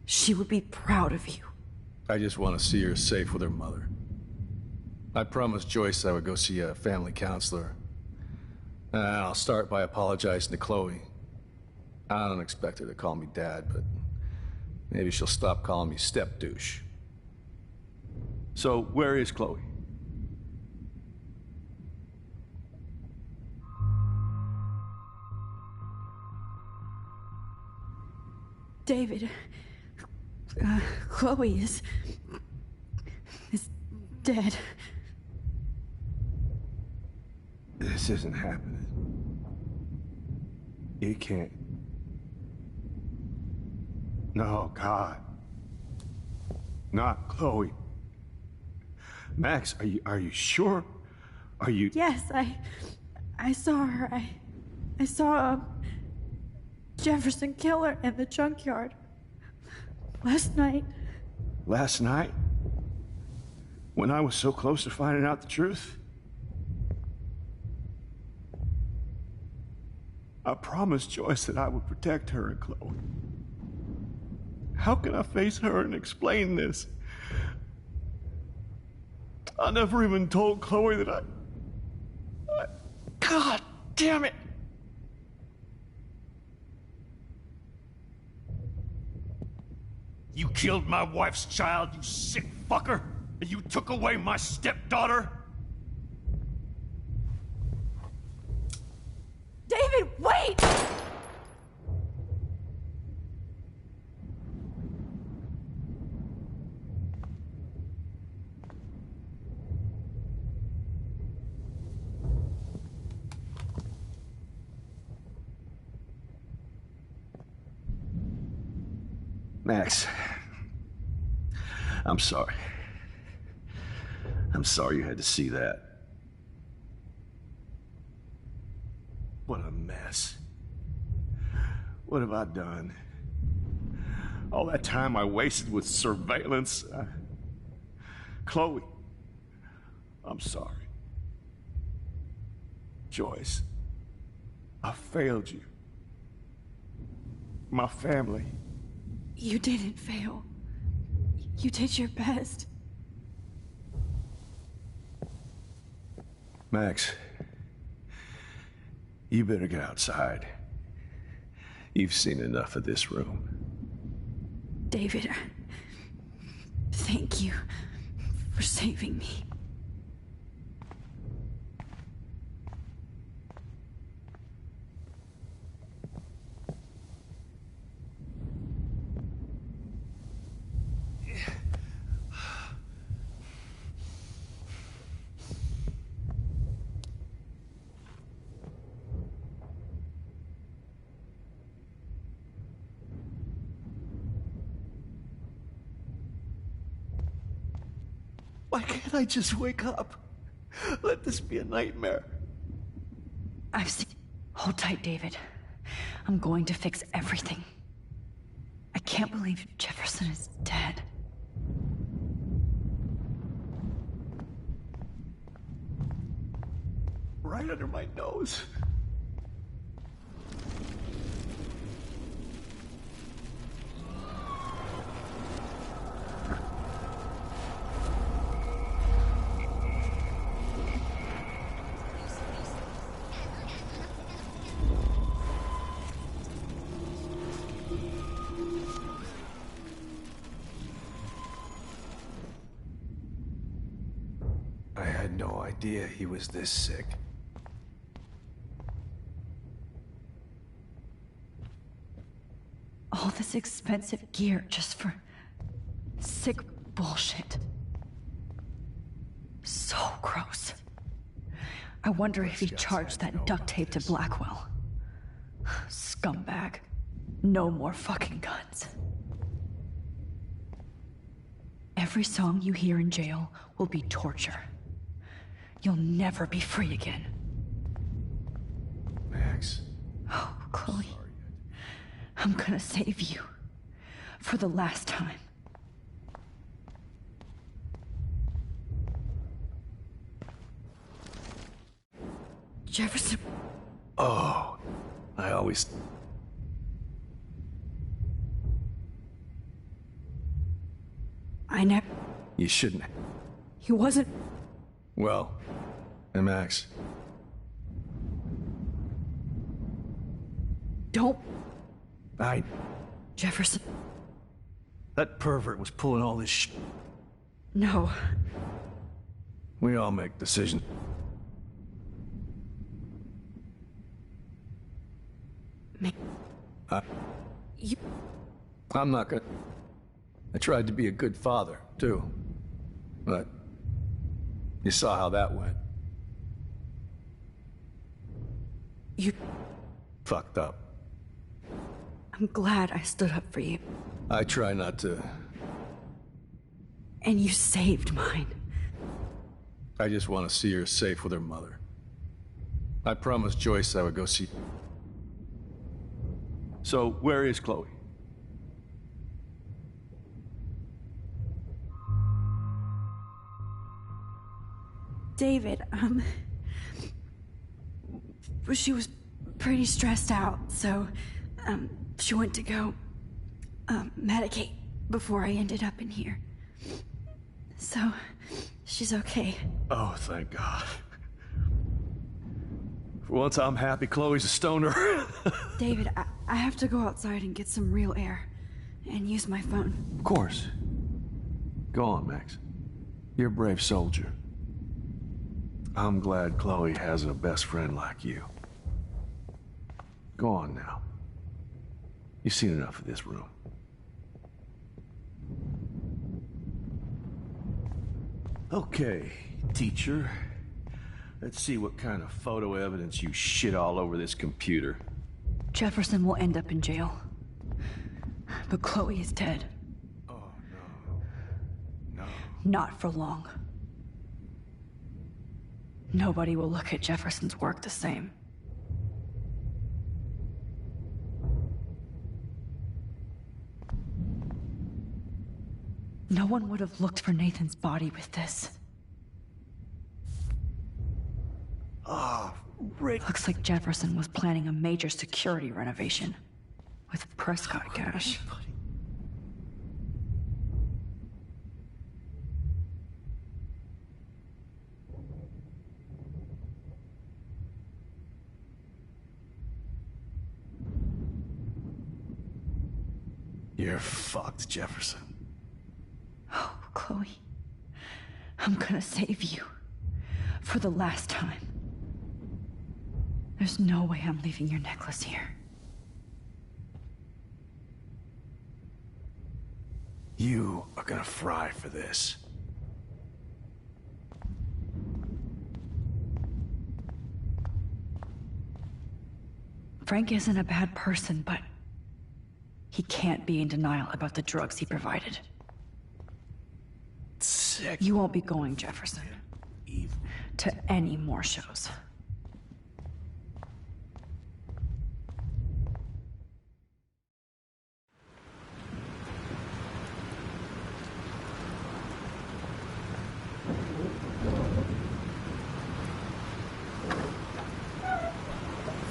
she would be proud of you. I just want to see her safe with her mother. I promised Joyce I would go see a family counselor. I'll start by apologizing to Chloe. I don't expect her to call me Dad, but maybe she'll stop calling me step-douche. So, where is Chloe? David, Chloe is dead. This isn't happening. It can't. No, God. Not Chloe. Max, are you sure? Are you... Yes, I saw her. I saw Jefferson kill her in the junkyard. Last night. Last night? When I was so close to finding out the truth? I promised Joyce that I would protect her and Chloe. How can I face her and explain this? I never even told Chloe that I... God damn it! You killed my wife's child, you sick fucker! And you took away my stepdaughter? David, wait! Max, I'm sorry. I'm sorry you had to see that. What a mess. What have I done? All that time I wasted with surveillance. Chloe, I'm sorry. Joyce, I failed you. My family. You didn't fail. You did your best. Max, you better get outside. You've seen enough of this room. David, thank you for saving me. Why can't I just wake up? Let this be a nightmare. I've seen... Hold tight, David. I'm going to fix everything. I can't believe Jefferson is dead. Right under my nose. I had no idea he was this sick. All this expensive gear just for sick bullshit. So gross. I wonder if he charged that duct tape to Blackwell. Scumbag. No more fucking guns. Every song you hear in jail will be torture. You'll never be free again. Max. Oh, Chloe. I'm gonna save you. For the last time. Jefferson. Oh, I always... I never... You shouldn't. He wasn't... Well, hey, Max. Don't... Jefferson. That pervert was pulling all this shit. No. We all make decisions. I'm not gonna... I tried to be a good father, too. But... you saw how that went. You... Fucked up. I'm glad I stood up for you. I try not to. And you saved mine. I just want to see her safe with her mother. I promised Joyce I would go see. So, where is Chloe? David, she was pretty stressed out, so, she went to go, medicate before I ended up in here. So, she's okay. Oh, thank God. For once I'm happy Chloe's a stoner. David, I have to go outside and get some real air, and use my phone. Of course. Go on, Max. You're a brave soldier. I'm glad Chloe has a best friend like you. Go on now. You've seen enough of this room. Okay, teacher. Let's see what kind of photo evidence you shit all over this computer. Jefferson will end up in jail. But Chloe is dead. Oh, no. No. Not for long. Nobody will look at Jefferson's work the same. No one would have looked for Nathan's body with this. Oh, Rick. Looks like Jefferson was planning a major security renovation with Prescott cash. You're fucked, Jefferson. Oh, Chloe. I'm gonna save you. For the last time. There's no way I'm leaving your necklace here. You are gonna fry for this. Frank isn't a bad person, but he can't be in denial about the drugs he provided. Sick. You won't be going, Jefferson, to any more shows.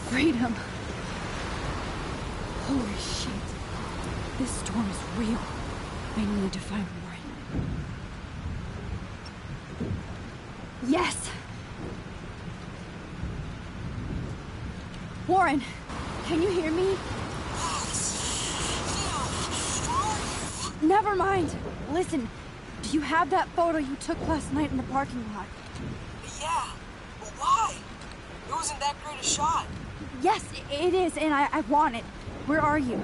Freedom. Holy shit. This storm is real. I need to find Warren. Yes! Warren, can you hear me? Never mind. Listen, do you have that photo you took last night in the parking lot? Yeah, but why? It wasn't that great a shot. Yes, it is, and I want it. Where are you?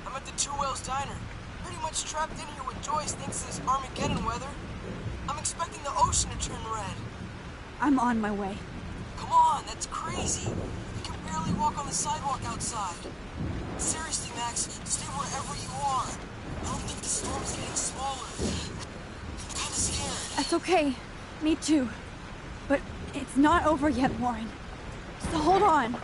I'm at the Two Whales Diner. Pretty much trapped in here with Joyce thinks this Armageddon weather. I'm expecting the ocean to turn red. I'm on my way. Come on, that's crazy. You can barely walk on the sidewalk outside. Seriously, Max, stay wherever you are. I don't think the storm's getting smaller. I'm kinda scared. That's okay. Me too. But it's not over yet, Warren. So hold on.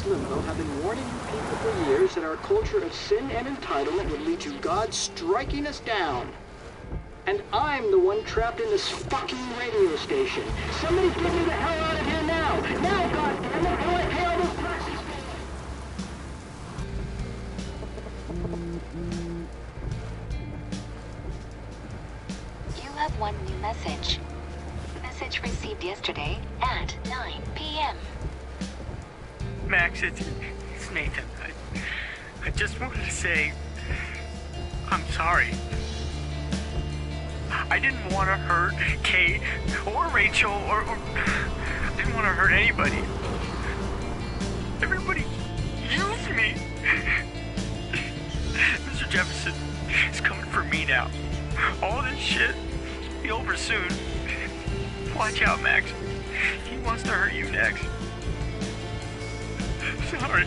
Limbo have been warning you people for years that our culture of sin and entitlement would lead to God striking us down. And I'm the one trapped in this fucking radio station. Somebody get me the hell out of here now! Now, goddammit, I want to pay all those taxes! You have one new message. Message message received yesterday at 9 p.m. Max, it's Nathan. I just wanted to say I'm sorry. I didn't want to hurt Kate or Rachel or I didn't want to hurt anybody. Everybody used me. Mr. Jefferson is coming for me now. All this shit will be over soon. Watch out, Max. He wants to hurt you next. Sorry.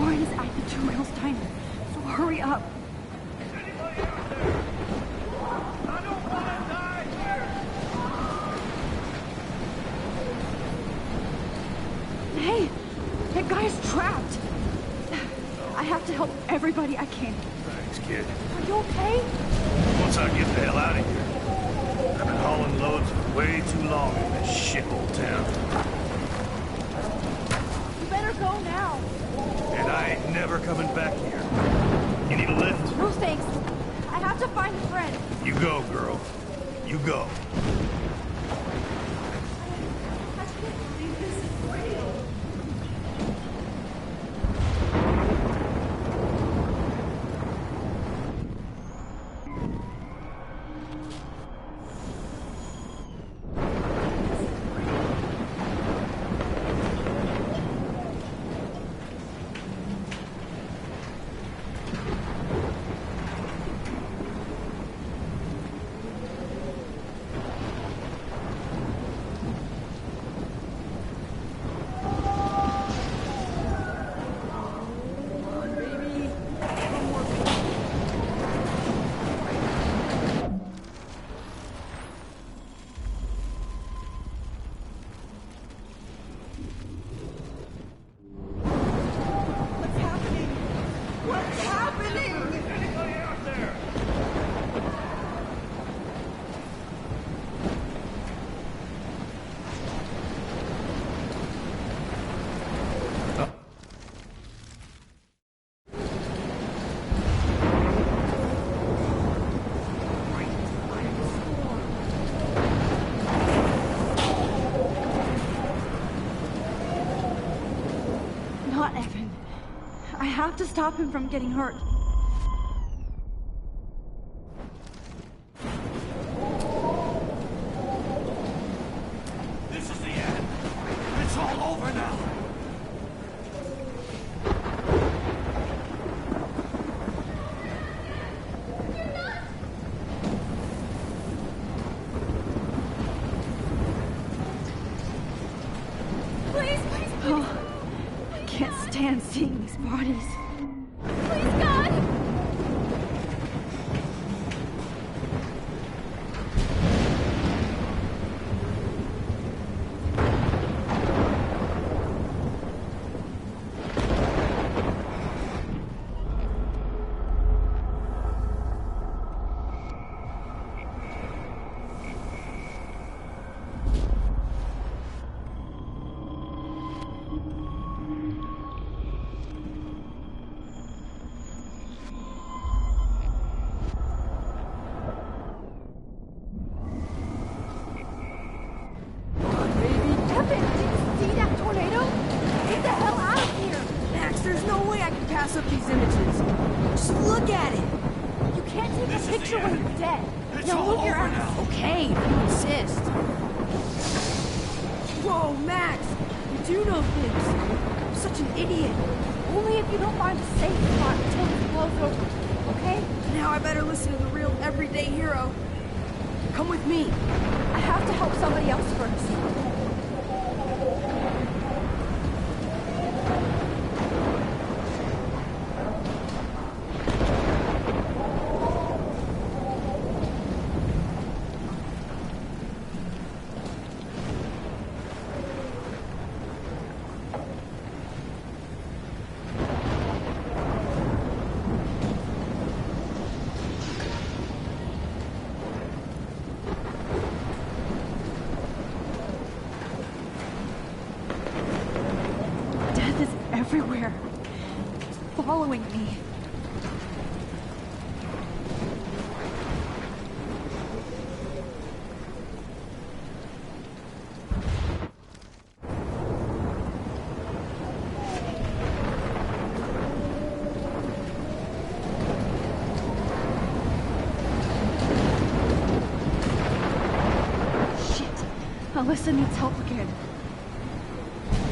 Warren is at the 2 Wheels Diner, so hurry up. Hey, that guy's trapped. I have to help everybody I can. Thanks, kid. Are you okay? Once I get the hell out of here. I've been hauling loads for way too long in this shithole town. You better go now. And I ain't never coming back here. You need a lift? No thanks. I have to find a friend. You go, girl. You go. Not Evan. I have to stop him from getting hurt. This is the end. It's all over now. Please, please, please. Oh, I can't stand seeing these bodies. Please, God! take This a is picture the when end. you're dead. It's Now all move your over ass. now. Okay, if you insist. Whoa, Max! You do know things. I'm such an idiot. Only if you don't find a safe spot until this blows over, okay? Now I better listen to the real everyday hero. Come with me. I have to help somebody else first. Death is everywhere. It's following me. Shit. Alyssa needs help again.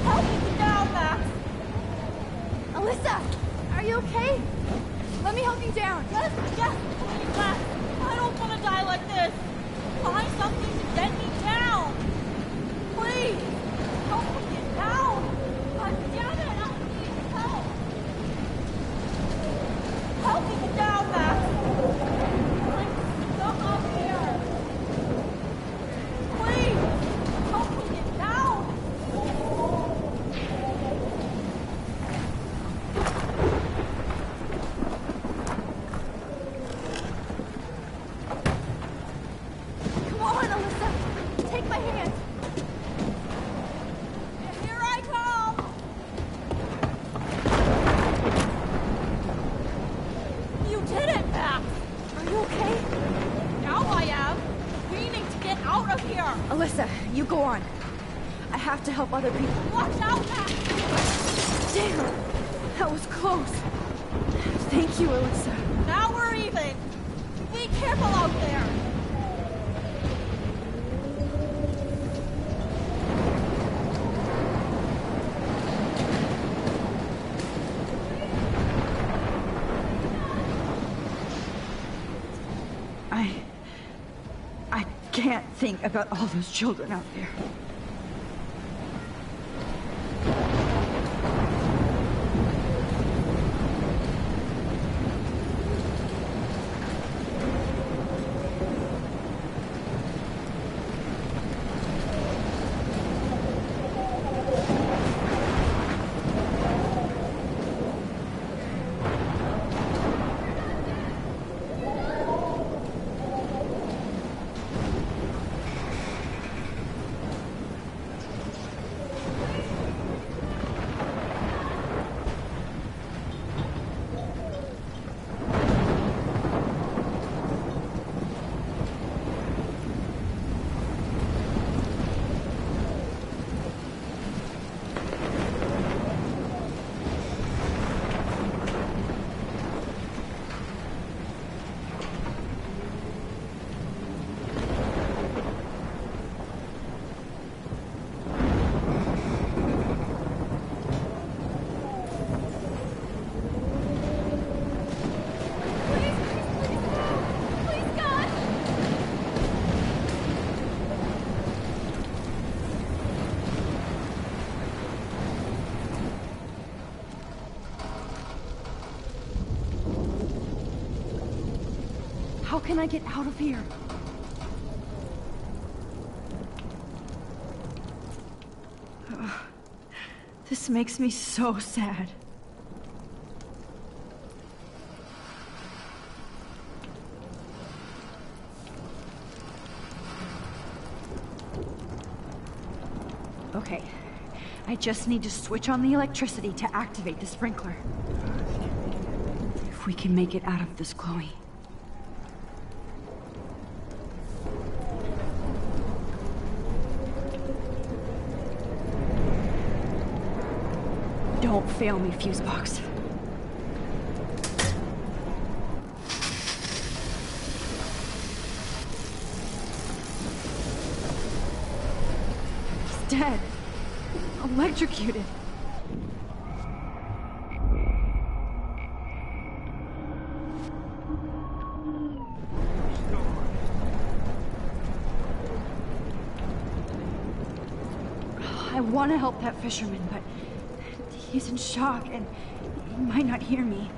Help me down, Max! Alyssa! Are you okay? Let me help you down. Yes, please, Max. I don't want to die like this. Find something to get me down. Please, help me get down. God damn it, I need help. Help me get down, Max. I'm stuck up here. Please, help me get down. Come on, Alyssa! Take my hand! Here I come. You did it, Max. Are you okay? Now I am. We need to get out of here. Alyssa, you go on. I have to help other people. Watch out, Max. Damn! That was close. Thank you, Alyssa. Now we're even. Be careful out there. I can't think about all those children out there. How can I get out of here? This makes me so sad. Okay, I just need to switch on the electricity to activate the sprinkler. If we can make it out of this, Chloe. Don't fail me, Fusebox. dead. Electrocuted. I want to help that fisherman, but he's in shock and he might not hear me.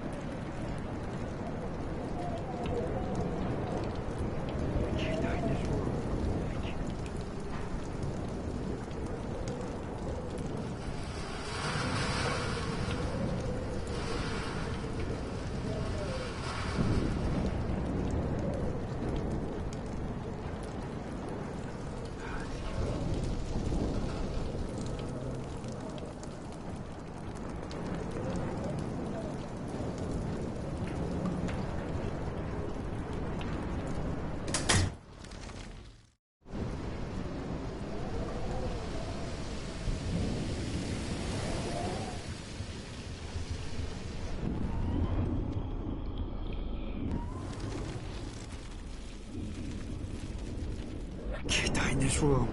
Can't die in this room.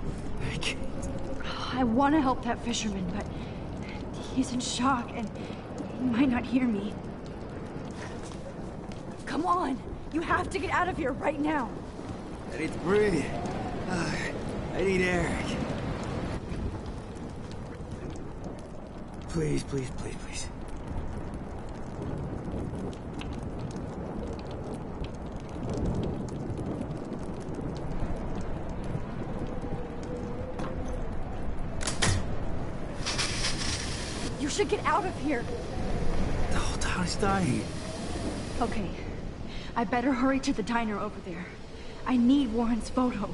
I can't. I want to help that fisherman, but he's in shock and he might not hear me. Come on! You have to get out of here right now! I need to breathe. I need air. Please, please, please, please. You should get out of here! The whole town is dying. Okay. I better hurry to the diner over there. I need Warren's photo.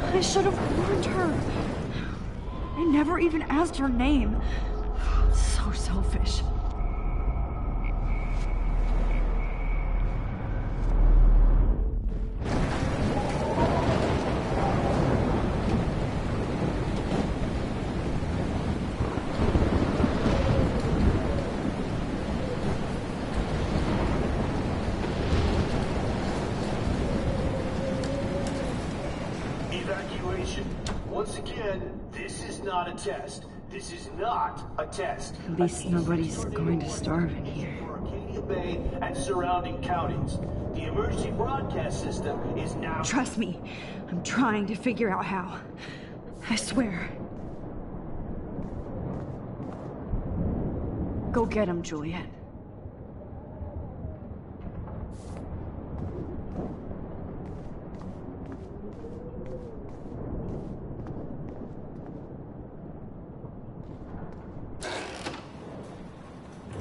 I should have warned her. I never even asked her name. So selfish. Once again, this is not a test. This is not a test. At least nobody's going to starve in here. For Arcadia Bay and surrounding counties. The emergency broadcast system is now... Trust me, I'm trying to figure out how. I swear. Go get him, Juliet.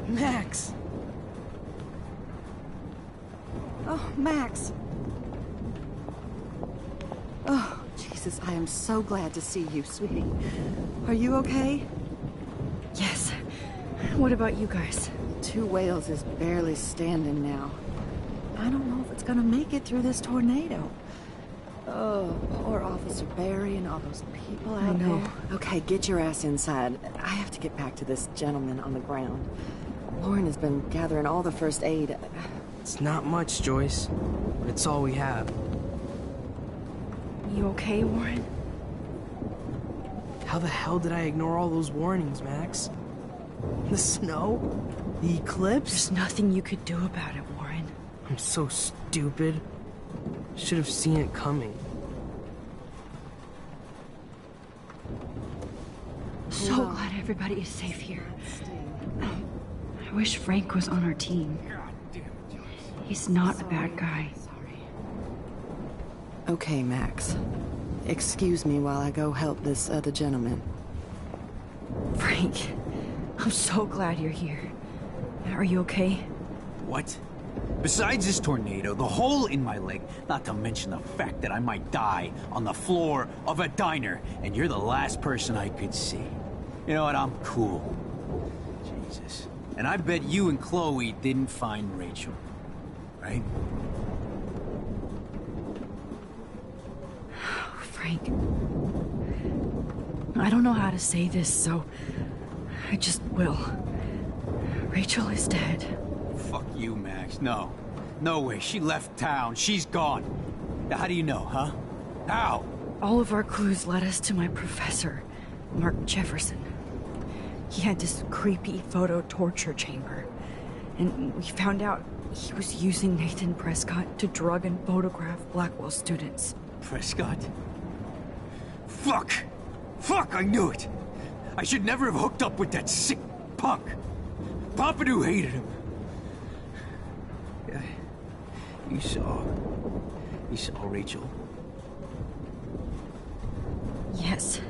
Max! Oh, Max! Oh, Jesus, I am so glad to see you, sweetie. Are you okay? Yes. What about you guys? 2 Whales is barely standing now. I don't know if it's gonna make it through this tornado. Oh, poor Officer Barry and all those people out there. Okay, get your ass inside. I have to get back to this gentleman on the ground. Lauren has been gathering all the first aid. It's not much, Joyce, but it's all we have. You okay, Warren? How the hell did I ignore all those warnings, Max? The snow? The eclipse? There's nothing you could do about it, Warren. I'm so stupid. Should have seen it coming. So glad everybody is safe here. I wish Frank was on our team. He's not a bad guy. Okay, Max. Excuse me while I go help this other gentleman. Frank, I'm so glad you're here. Are you okay? What? Besides this tornado, the hole in my leg, not to mention the fact that I might die on the floor of a diner, and you're the last person I could see. You know what? I'm cool. Jesus. And I bet you and Chloe didn't find Rachel. Right? Frank. I don't know how to say this, so I just will. Rachel is dead. Fuck you, Max. No. No way. She left town. She's gone. How do you know, huh? How? All of our clues led us to my professor, Mark Jefferson. He had this creepy photo torture chamber, and we found out he was using Nathan Prescott to drug and photograph Blackwell students. Prescott? Fuck! Fuck, I knew it! I should never have hooked up with that sick punk! Pompidou hated him! Yeah, you saw Rachel? Yes.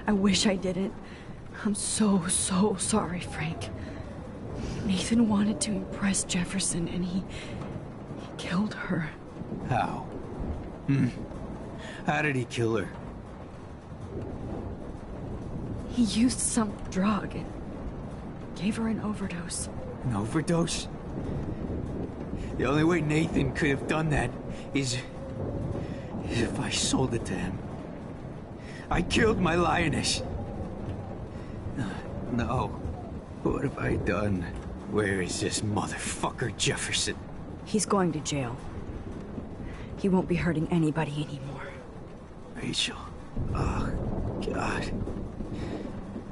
I wish I didn't. I'm so sorry, Frank. Nathan wanted to impress Jefferson, and he killed her. How? How did he kill her? He used some drug and gave her an overdose. An overdose? The only way Nathan could have done that is if I sold it to him. I killed my lioness. No. What have I done? Where is this motherfucker Jefferson? He's going to jail. He won't be hurting anybody anymore. Rachel. Oh, God.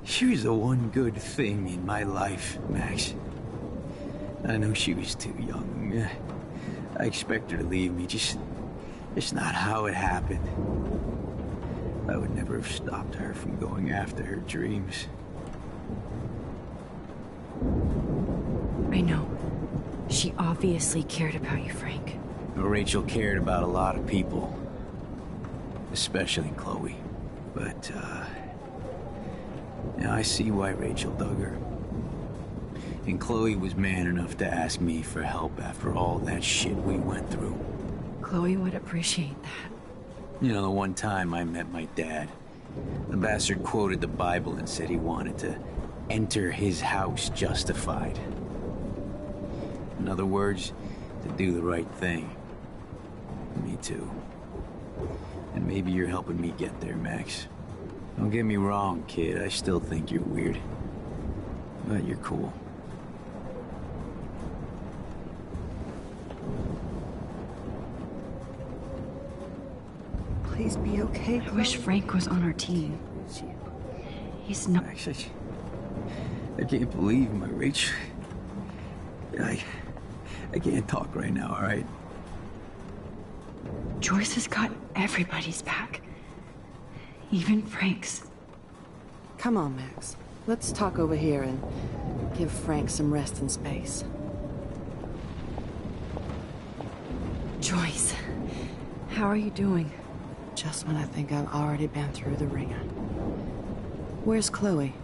She was the one good thing in my life, Max. I know she was too young. I expect her to leave me, just not how it happened. I would never have stopped her from going after her dreams. I know. She obviously cared about you, Frank. Rachel cared about a lot of people. Especially Chloe. But, now I see why Rachel dug her. And Chloe was man enough to ask me for help after all that shit we went through. Chloe would appreciate that. You know, the one time I met my dad, the bastard quoted the Bible and said he wanted to enter his house justified. In other words, to do the right thing. Me too. And maybe you're helping me get there, Max. Don't get me wrong, kid. I still think you're weird. But you're cool. Please be okay. I wish Frank was on our team. He's not. Actually, I can't believe my Rachel. I can't talk right now, all right? Joyce has got everybody's back. Even Frank's. Come on, Max. Let's talk over here and give Frank some rest and space. Joyce, how are you doing? Just when I think I've already been through the ringer. Where's Chloe?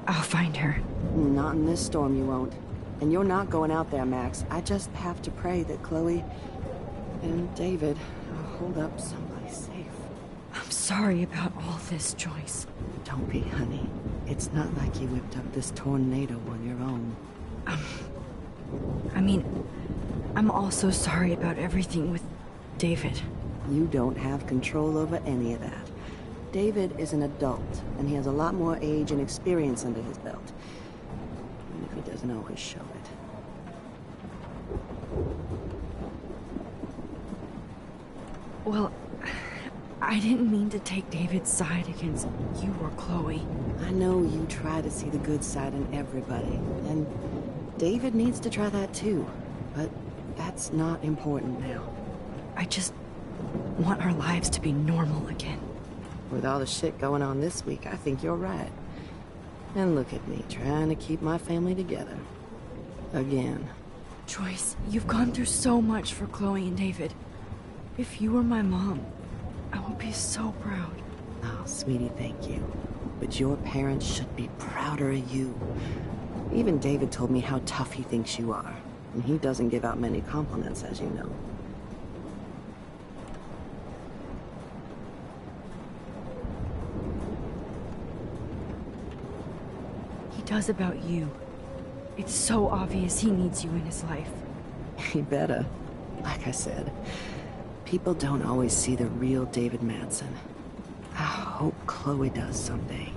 I'll find her. Not in this storm, you won't. And you're not going out there, Max. I just have to pray that Chloe and David hold up someplace safe. I'm sorry about all this, Joyce. Don't be, honey. It's not like you whipped up this tornado on your own. I mean, I'm also sorry about everything with David. You don't have control over any of that. David is an adult, and he has a lot more age and experience under his belt. Even if he doesn't always show it. Well, I didn't mean to take David's side against you or Chloe. I know you try to see the good side in everybody, and David needs to try that too. But that's not important now. I just want our lives to be normal again. With all the shit going on this week, I think you're right. And look at me, trying to keep my family together. Again. Joyce, you've gone through so much for Chloe and David. If you were my mom, I would be so proud. Oh, sweetie, thank you. But your parents should be prouder of you. Even David told me how tough he thinks you are. And he doesn't give out many compliments, as you know. He does about you. It's so obvious he needs you in his life. He better. Like I said, people don't always see the real David Madsen. I hope Chloe does someday.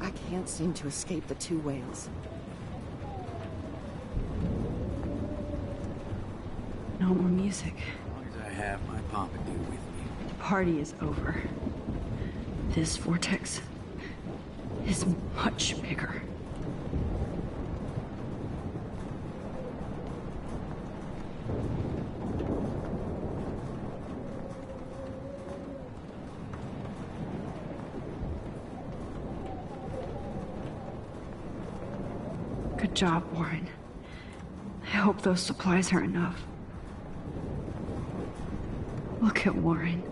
I can't seem to escape the two whales. No more music. As long as I have my Pompadour with me. The party is over. This vortex is much bigger. Good job, Warren. I hope those supplies are enough. Look at Warren.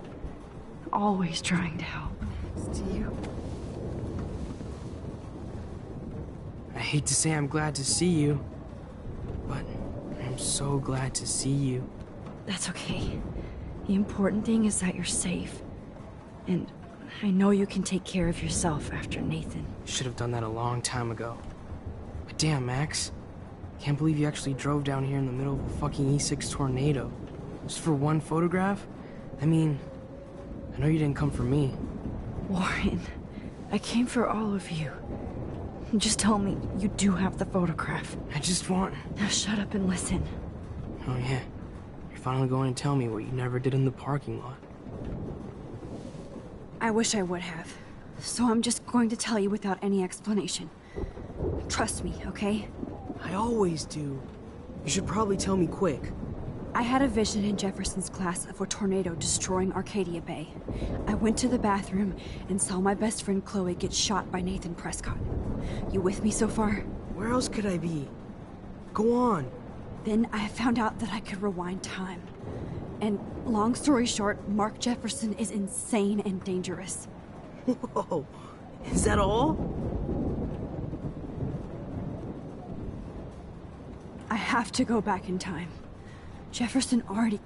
Always trying to help. It's to you. I hate to say I'm glad to see you, but I'm so glad to see you. That's okay. The important thing is that you're safe. And I know you can take care of yourself after Nathan. Should have done that a long time ago. But damn, Max. Can't believe you actually drove down here in the middle of a fucking E6 tornado. Just for one photograph? I mean, I know you didn't come for me. Warren, I came for all of you. Just tell me you do have the photograph. I just want... Now shut up and listen. Oh yeah. You're finally going to tell me what you never did in the parking lot. I wish I would have. So I'm just going to tell you without any explanation. Trust me, okay? I always do. You should probably tell me quick. I had a vision in Jefferson's class of a tornado destroying Arcadia Bay. I went to the bathroom and saw my best friend Chloe get shot by Nathan Prescott. You with me so far? Where else could I be? Go on. Then I found out that I could rewind time. And long story short, Mark Jefferson is insane and dangerous. Whoa. Is that all? I have to go back in time. Jefferson already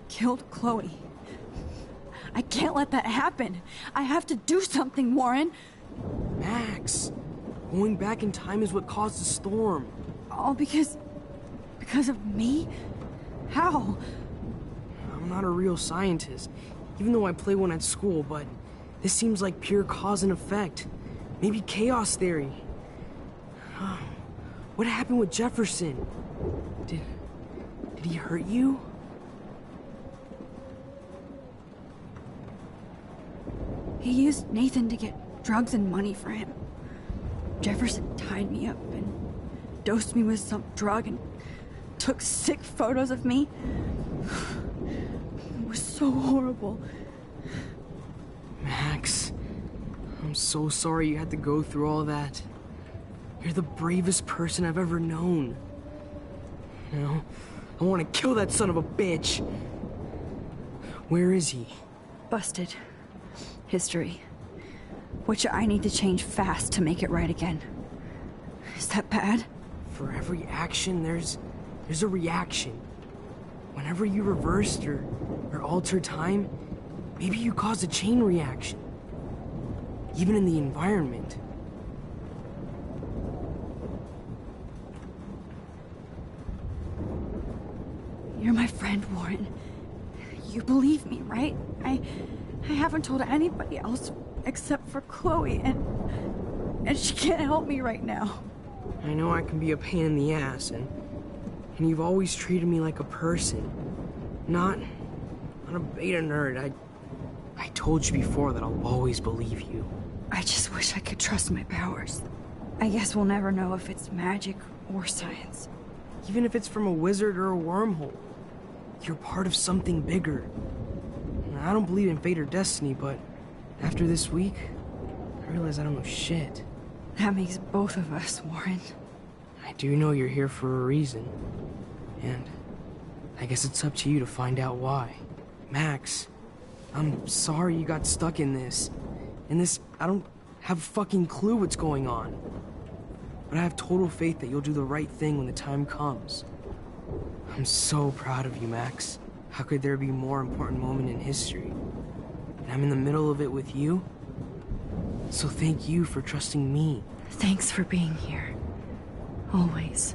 killed Chloe. I can't let that happen. I have to do something, Warren. Max, going back in time is what caused the storm. All because of me? How? I'm not a real scientist, even though I play one at school, but this seems like pure cause and effect. Maybe chaos theory. What happened with Jefferson? Did he hurt you? He used Nathan to get drugs and money for him. Jefferson tied me up and dosed me with some drug and took sick photos of me. It was so horrible. Max, I'm so sorry you had to go through all that. You're the bravest person I've ever known. You know, I want to kill that son of a bitch. Where is he? Busted. History. Which I need to change fast to make it right again. Is that bad? For every action, there's a reaction. Whenever you reversed or altered time, maybe you caused a chain reaction. Even in the environment. friend, Warren. You believe me, right? I haven't told anybody else except for Chloe, and she can't help me right now. I know I can be a pain in the ass, and you've always treated me like a person, not a beta nerd. I told you before that I'll always believe you. I just wish I could trust my powers. I guess we'll never know if it's magic or science. Even if it's from a wizard or a wormhole, you're part of something bigger. I don't believe in fate or destiny, but after this week, I realize I don't know shit. That makes both of us, Warren. I do know you're here for a reason, and I guess it's up to you to find out why. Max, I'm sorry you got stuck in this. I don't have a fucking clue what's going on. But I have total faith that you'll do the right thing when the time comes. I'm so proud of you, Max. How could there be a more important moment in history? And I'm in the middle of it with you. So thank you for trusting me. Thanks for being here. Always.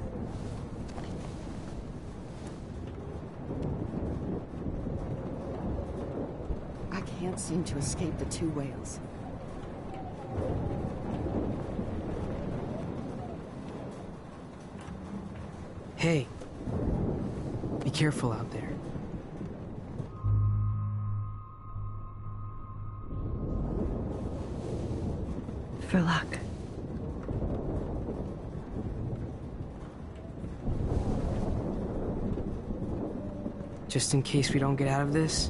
I can't seem to escape the two whales. Hey, be careful out there. For luck. Just in case we don't get out of this,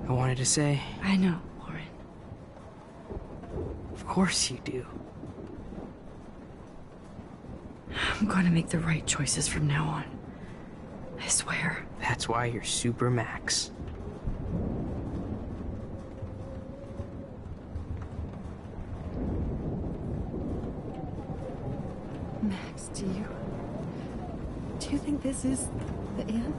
I wanted to say... I know, Warren. Of course you do. I'm going to make the right choices from now on. I swear. That's why you're Super Max. Max, do you think this is the end?